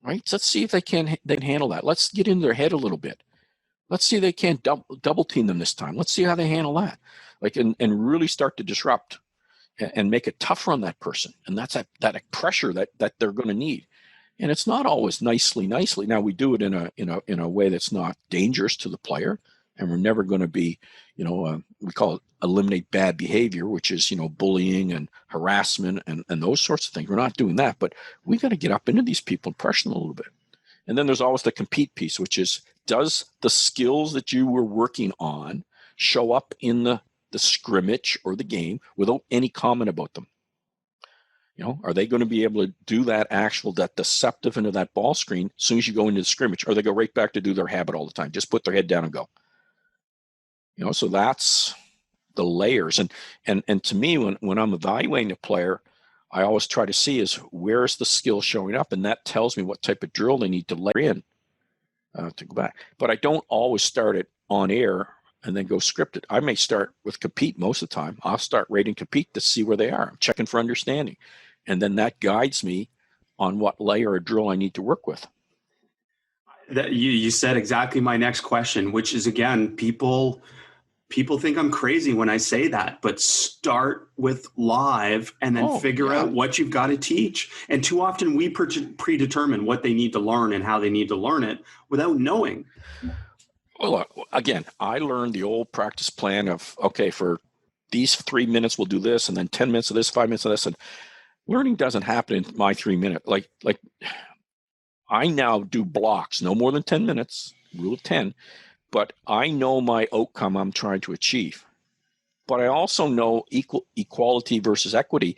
C: right? So let's see if they can handle that. Let's get in their head a little bit. Let's see if they can't double team them this time. Let's see how they handle that. And really start to disrupt. and make it tougher on that person. And that's that pressure that they're going to need. And it's not always nicely. Now we do it in a way that's not dangerous to the player, and we're never going to be, we call it eliminate bad behavior, which is, bullying and harassment and those sorts of things. We're not doing that, but we got to get up into these people and pressure them a little bit. And then there's always the compete piece, which is, does the skills that you were working on show up in the scrimmage or the game without any comment about them? Are they going to be able to do that deceptive into that ball screen as soon as you go into the scrimmage, or they go right back to do their habit all the time? Just put their head down and go. So that's the layers. And to me, when I'm evaluating a player, I always try to see is where's the skill showing up, and that tells me what type of drill they need to layer in to go back. But I don't always start it on air and then go script it. I may start with compete most of the time. I'll start rating compete to see where they are. I'm checking for understanding. And then that guides me on what layer or drill I need to work with.
B: That you said exactly my next question, which is, again, people think I'm crazy when I say that, but start with live and then figure out what you've got to teach. And too often we predetermine what they need to learn and how they need to learn it without knowing.
C: Well, again, I learned the old practice plan of, okay, for these 3 minutes, we'll do this, and then 10 minutes of this, 5 minutes of this. And learning doesn't happen in my 3 minutes. Like I now do blocks, no more than 10 minutes, rule of 10, but I know my outcome I'm trying to achieve. But I also know equality versus equity.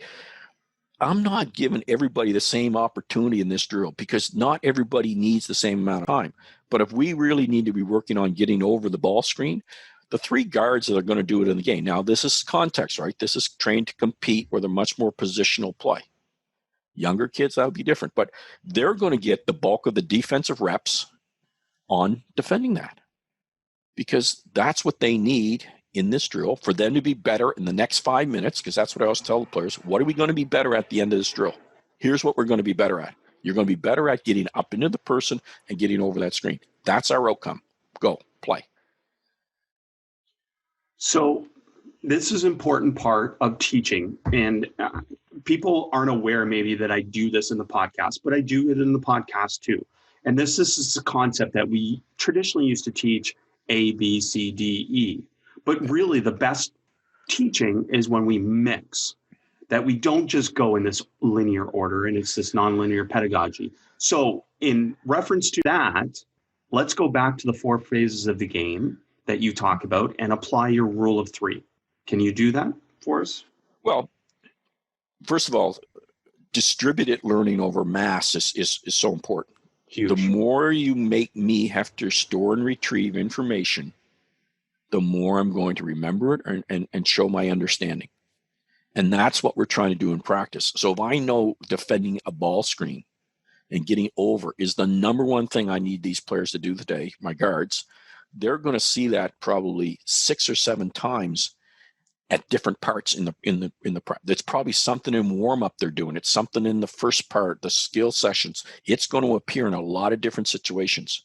C: I'm not giving everybody the same opportunity in this drill because not everybody needs the same amount of time. But if we really need to be working on getting over the ball screen, the 3 guards that are going to do it in the game. Now, this is context, right? This is trained to compete where they're much more positional play. Younger kids, that would be different. But they're going to get the bulk of the defensive reps on defending that because that's what they need in this drill for them to be better in the next 5 minutes, because that's what I always tell the players. What are we going to be better at the end of this drill? Here's what we're going to be better at. You're going to be better at getting up into the person and getting over that screen. That's our outcome. Go, play.
B: So this is an important part of teaching, and people aren't aware maybe that I do this in the podcast, but I do it in the podcast too. And this is a concept that we traditionally used to teach A, B, C, D, E. But really the best teaching is when we mix, that we don't just go in this linear order and it's this nonlinear pedagogy. So in reference to that, let's go back to the 4 phases of the game that you talk about and apply your rule of 3. Can you do that for us?
C: Well, first of all, distributed learning over mass is so important.
B: Huge.
C: The more you make me have to store and retrieve information, the more I'm going to remember it and show my understanding. And that's what we're trying to do in practice. So if I know defending a ball screen and getting over is the number one thing I need these players to do today, my guards, they're going to see that probably 6 or 7 times at different parts in the it's probably something in warm up they're doing. It's something in the first part, the skill sessions. It's going to appear in a lot of different situations.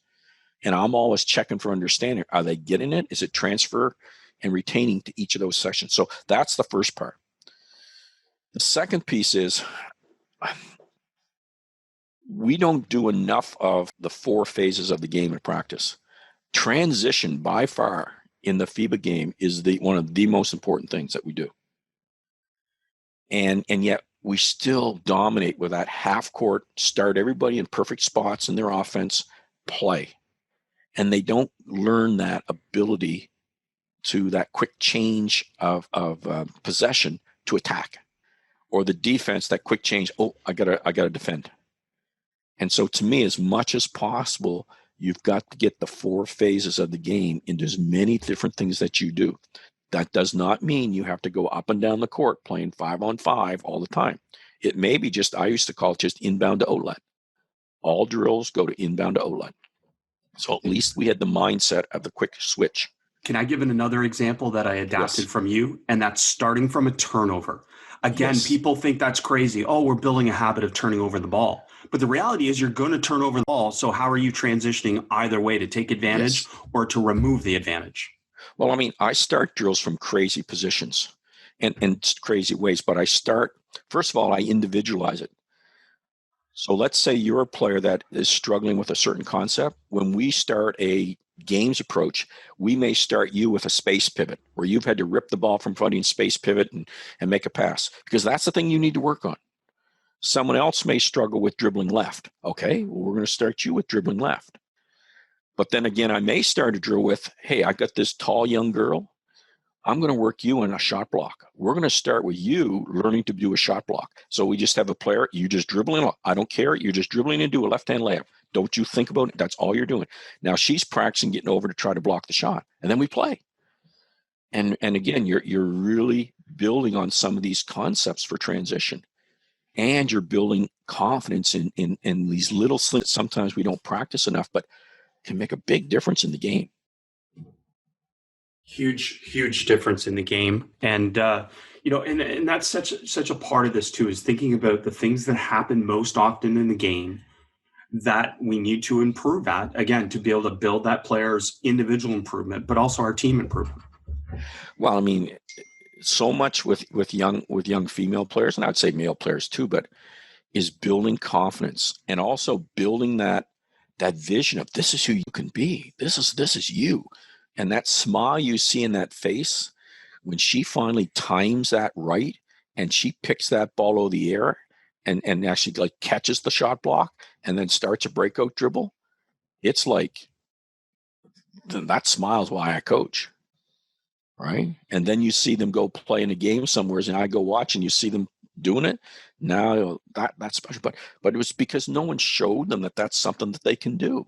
C: And I'm always checking for understanding. Are they getting it? Is it transfer and retaining to each of those sessions? So that's the first part. The second piece is we don't do enough of the 4 phases of the game in practice. Transition by far in the FIBA game is one of the most important things that we do. And yet we still dominate with that half court, start everybody in perfect spots in their offense, play. And they don't learn that ability to that quick change of possession to attack, or the defense, that quick change. Oh, I gotta defend. And so to me, as much as possible, you've got to get the 4 phases of the game into as many different things that you do. That does not mean you have to go up and down the court playing 5-on-5 all the time. It may be just, I used to call it just inbound to outlet. All drills go to inbound to outlet. So at least we had the mindset of the quick switch.
B: Can I give another example that I adapted from you? And that's starting from a turnover. Again, people think that's crazy. Oh, we're building a habit of turning over the ball. But the reality is you're going to turn over the ball. So how are you transitioning either way to take advantage or to remove the advantage?
C: Well, I mean, I start drills from crazy positions. in crazy ways. But first of all, I individualize it. So let's say you're a player that is struggling with a certain concept. When we start a games approach, we may start you with a space pivot where you've had to rip the ball from front and space pivot and make a pass, because that's the thing you need to work on. Someone else may struggle with dribbling left. Okay, well, we're going to start you with dribbling left. But then again, I may start a drill with, hey, I got this tall young girl. I'm going to work you in a shot block. We're going to start with you learning to do a shot block. So we just have a player, you just dribbling. I don't care. You're just dribbling and do a left-hand layup. Don't you think about it. That's all you're doing. Now she's practicing getting over to try to block the shot. And then we play. And again, you're really building on some of these concepts for transition. And you're building confidence in these little things that sometimes we don't practice enough, but can make a big difference in the game.
B: Huge difference in the game. And, and that's such a part of this too, is thinking about the things that happen most often in the game that we need to improve at, again, to be able to build that player's individual improvement, but also our team improvement.
C: Well, I mean, so much with young female players, and I'd say male players too, but is building confidence and also building that vision of this is who you can be. This is you. And that smile you see in that face, when she finally times that right and she picks that ball over the air and actually like catches the shot block and then starts a breakout dribble, it's like, that smile's why I coach, right? And then you see them go play in a game somewhere, and I go watch and you see them doing it. Now that's special, but it was because no one showed them that that's something that they can do.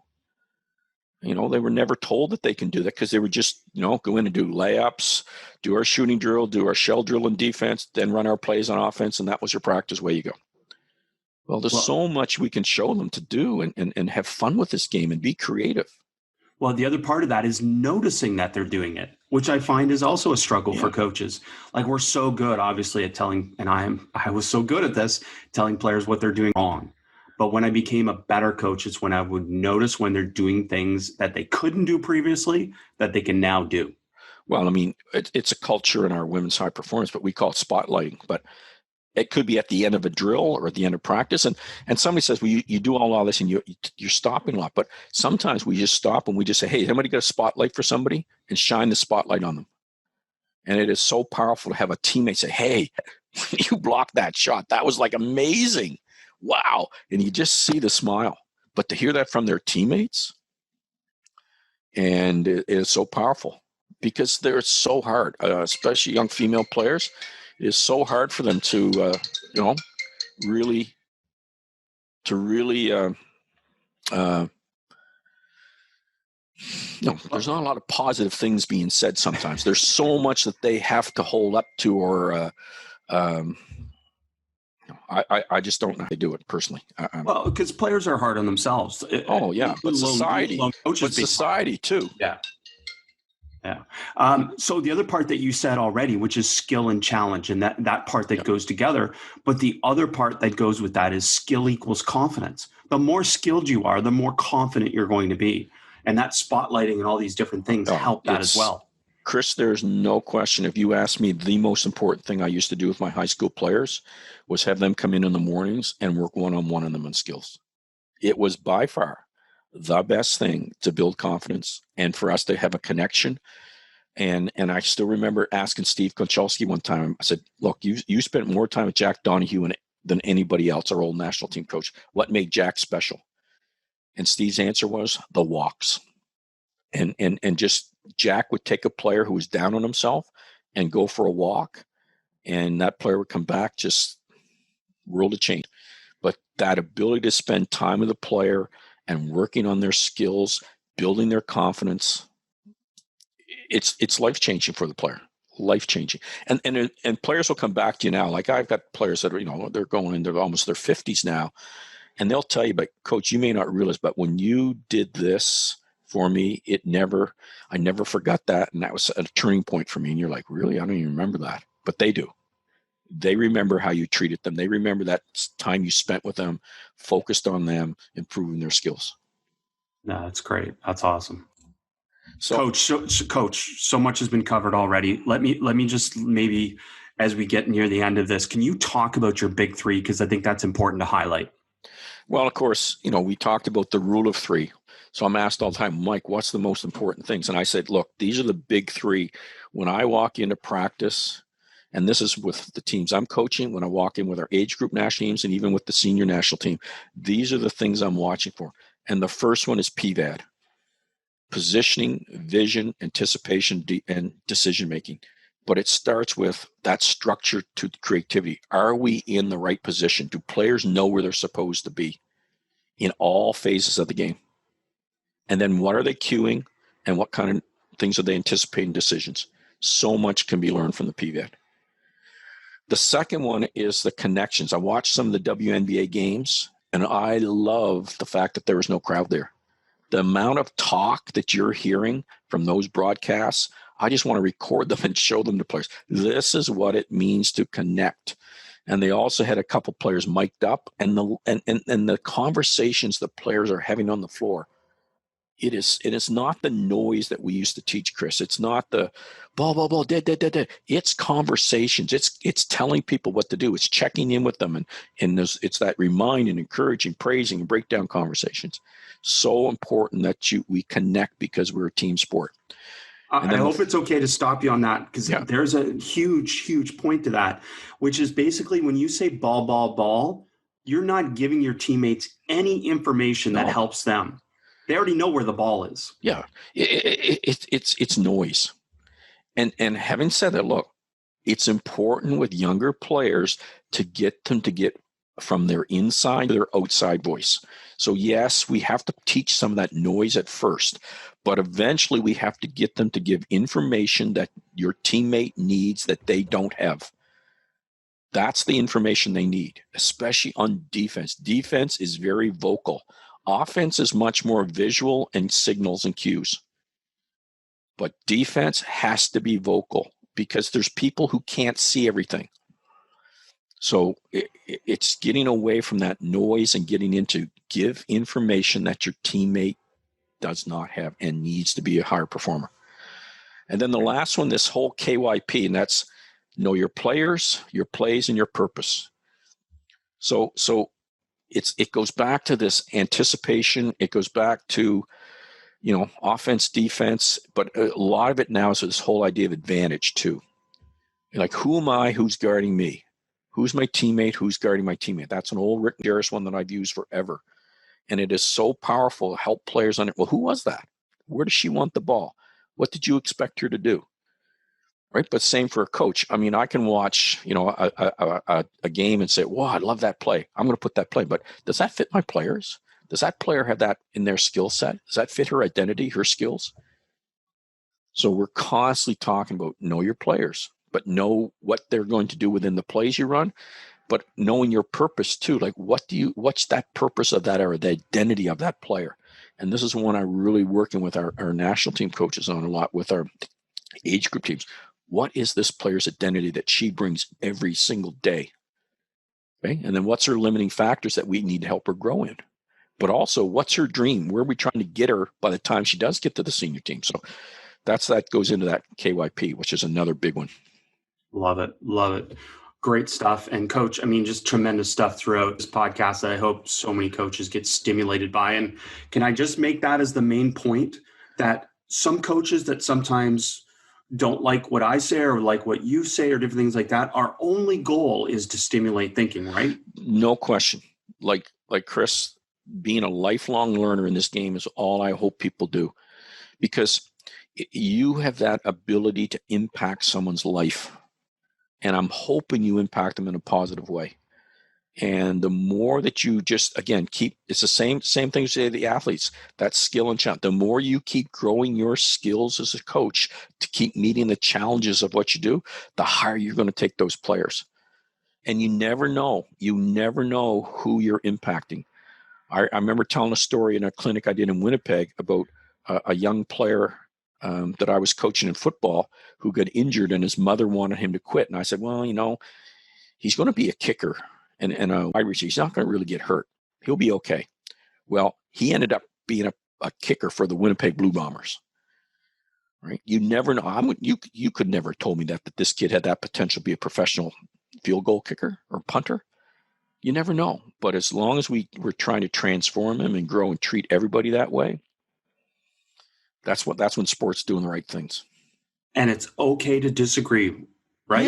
C: They were never told that they can do that because they were just, go in and do layups, do our shooting drill, do our shell drill in defense, then run our plays on offense, and that was your practice. Way you go. Well, there's so much we can show them to do and have fun with this game and be creative.
B: Well, the other part of that is noticing that they're doing it, which I find is also a struggle for coaches. Like, we're so good, obviously, at telling, and I was so good at this, telling players what they're doing wrong. But when I became a better coach, it's when I would notice when they're doing things that they couldn't do previously that they can now do.
C: Well, I mean, it's a culture in our women's high performance, but we call it spotlighting. But it could be at the end of a drill or at the end of practice. And somebody says, well, you do all this and you're stopping a lot. But sometimes we just stop and we just say, hey, somebody got a spotlight for somebody, and shine the spotlight on them. And it is so powerful to have a teammate say, hey, you blocked that shot. That was like amazing. Wow. And you just see the smile. But to hear that from their teammates, and it is so powerful because they're so hard, especially young female players. It is so hard for them to, really there's not a lot of positive things being said sometimes. There's so much that they have to hold up to, or I just don't know how to do it personally.
B: Well, because players are hard on themselves.
C: Oh, yeah. But society. But society, too.
B: Yeah. So the other part that you said already, which is skill and challenge, and that part that goes together. But the other part that goes with that is skill equals confidence. The more skilled you are, the more confident you're going to be. And that spotlighting and all these different things help that as well.
C: Chris, there's no question. If you ask me, the most important thing I used to do with my high school players was have them come in the mornings and work one-on-one on them on skills. It was by far the best thing to build confidence and for us to have a connection. And I still remember asking Steve Konchalski one time, I said, look, you spent more time with Jack Donahue than anybody else, our old national team coach. What made Jack special? And Steve's answer was the walks. And just Jack would take a player who was down on himself and go for a walk, and that player would come back, just world of change. But that ability to spend time with the player and working on their skills, building their confidence, it's life-changing for the player. Life-changing. And players will come back to you now. Like, I've got players that are, they're going into almost their 50s now, and they'll tell you, but coach, you may not realize, but when you did this for me, I never forgot that. And that was a turning point for me. And you're like, really? I don't even remember that. But they do. They remember how you treated them. They remember that time you spent with them, focused on them, improving their skills.
B: No, that's great. That's awesome.
C: So,
B: Coach, so much has been covered already. Let me just maybe as we get near the end of this. Can you talk about your big three? Because I think that's important to highlight.
C: Well, of course, we talked about the rule of three. So I'm asked all the time, Mike, what's the most important things? And I said, look, these are the big three. When I walk into practice, and this is with the teams I'm coaching, when I walk in with our age group national teams and even with the senior national team, these are the things I'm watching for. And the first one is PVAD, positioning, vision, anticipation, and decision-making. But it starts with that structure to creativity. Are we in the right position? Do players know where they're supposed to be in all phases of the game? And then what are they cueing and what kind of things are they anticipating decisions? So much can be learned from the PVAD. The second one is the connections. I watched some of the WNBA games, and I love the fact that there was no crowd there. The amount of talk that you're hearing from those broadcasts, I just want to record them and show them to players. This is what it means to connect. And they also had a couple players mic'd up, and the conversations the players are having on the floor. It is not the noise that we used to teach, Chris. It's not the ball, dead. It's conversations. It's telling people what to do. It's checking in with them, and it's that reminding, encouraging, praising, and breakdown conversations. So important that we connect because we're a team sport.
B: I hope it's okay to stop you on that, because there's a huge point to that, which is basically when you say ball, you're not giving your teammates any information that helps them. They already know where the ball is.
C: Yeah, it's noise. And having said that, look, it's important with younger players to get them to get from their inside to their outside voice. So yes, we have to teach some of that noise at first, but eventually we have to get them to give information that your teammate needs that they don't have. That's the information they need, especially on defense. Defense is very vocal. Offense is much more visual and signals and cues. But defense has to be vocal because there's people who can't see everything. So it's getting away from that noise and getting into give information that your teammate does not have and needs to be a higher performer. And then the last one, this whole KYP, and that's know your players, your plays, and your purpose. So it goes back to this anticipation. It goes back to, offense, defense, but a lot of it now is this whole idea of advantage too. Like, who am I? Who's guarding me? Who's my teammate? Who's guarding my teammate? That's an old Rick Jarris one that I've used forever. And it is so powerful to help players on it. Well, who was that? Where does she want the ball? What did you expect her to do? Right. But same for a coach. I mean, I can watch, a game and say, wow, I love that play. I'm going to put that play. But does that fit my players? Does that player have that in their skill set? Does that fit her identity, her skills? So we're constantly talking about know your players, but know what they're going to do within the plays you run, but knowing your purpose too. Like, what's that purpose of that or the identity of that player? And this is one I'm really working with our national team coaches on a lot with our age group teams. What is this player's identity that she brings every single day? Okay. And then what's her limiting factors that we need to help her grow in? But also, what's her dream? Where are we trying to get her by the time she does get to the senior team? So that goes into that KYP, which is another big one.
B: Love it. Great stuff. And coach, I mean, just tremendous stuff throughout this podcast that I hope so many coaches get stimulated by. And can I just make that as the main point, that some coaches that sometimes don't like what I say or like what you say or different things like that, our only goal is to stimulate thinking, right?
C: No question. Like Chris, being a lifelong learner in this game is all I hope people do, because you have that ability to impact someone's life. And I'm hoping you impact them in a positive way. And the more that you just, again, it's the same thing you say to the athletes, that skill and challenge. The more you keep growing your skills as a coach to keep meeting the challenges of what you do, the higher you're going to take those players. And you never know who you're impacting. I remember telling a story in a clinic I did in Winnipeg about a young player that I was coaching in football who got injured and his mother wanted him to quit. And I said, well, he's going to be a kicker and a wide receiver. He's not going to really get hurt. He'll be okay. Well, he ended up being a kicker for the Winnipeg Blue Bombers. right? You never know. You could never have told me that this kid had that potential to be a professional field goal kicker or punter. You never know. But as long as we're trying to transform him and grow and treat everybody that way, that's when sports doing the right things.
B: And it's okay to disagree, right?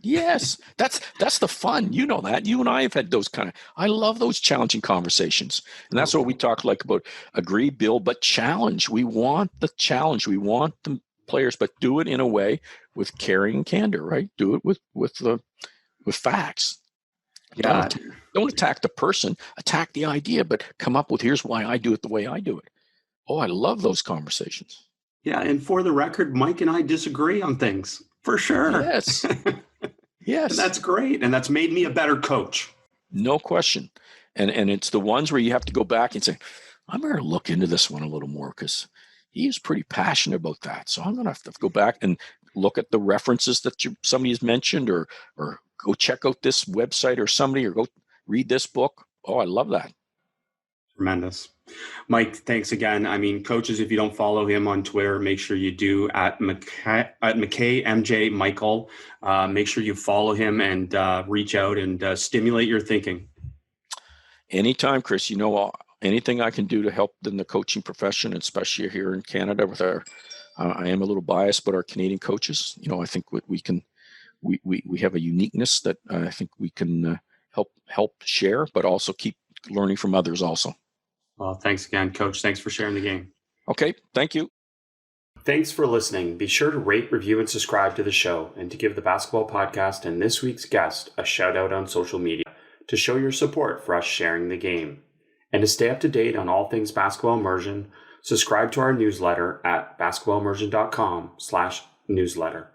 C: Yes. That's the fun. You know that. You and I have had those I love those challenging conversations. And that's what we talk like about agree, build, but challenge. We want the challenge. We want the players, but do it in a way with caring and candor, right? Do it with facts.
B: Yeah.
C: Don't attack the person, attack the idea, but come up with here's why I do it the way I do it. Oh, I love those conversations.
B: Yeah, and for the record, Mike and I disagree on things, for sure.
C: Yes. Yes.
B: And that's great, and that's made me a better coach.
C: No question. And it's the ones where you have to go back and say, I'm going to look into this one a little more because he's pretty passionate about that. So I'm going to have to go back and look at the references that somebody has mentioned or go check out this website or somebody or go read this book. Oh, I love that.
B: Tremendous. Mike, thanks again. I mean, coaches, if you don't follow him on Twitter, make sure you do at MacKay MJ Michael. Make sure you follow him and reach out and stimulate your thinking. Anytime,
C: Chris. Anything I can do to help in the coaching profession, especially here in Canada with I am a little biased, but our Canadian coaches, I think we have a uniqueness that I think we can help share, but also keep learning from others also.
B: Well, thanks again, Coach. Thanks for sharing the game.
C: Okay, thank you.
B: Thanks for listening. Be sure to rate, review, and subscribe to the show, and to give the Basketball Podcast and this week's guest a shout out on social media to show your support for us sharing the game. And to stay up to date on all things Basketball Immersion, subscribe to our newsletter at basketballimmersion.com/newsletter.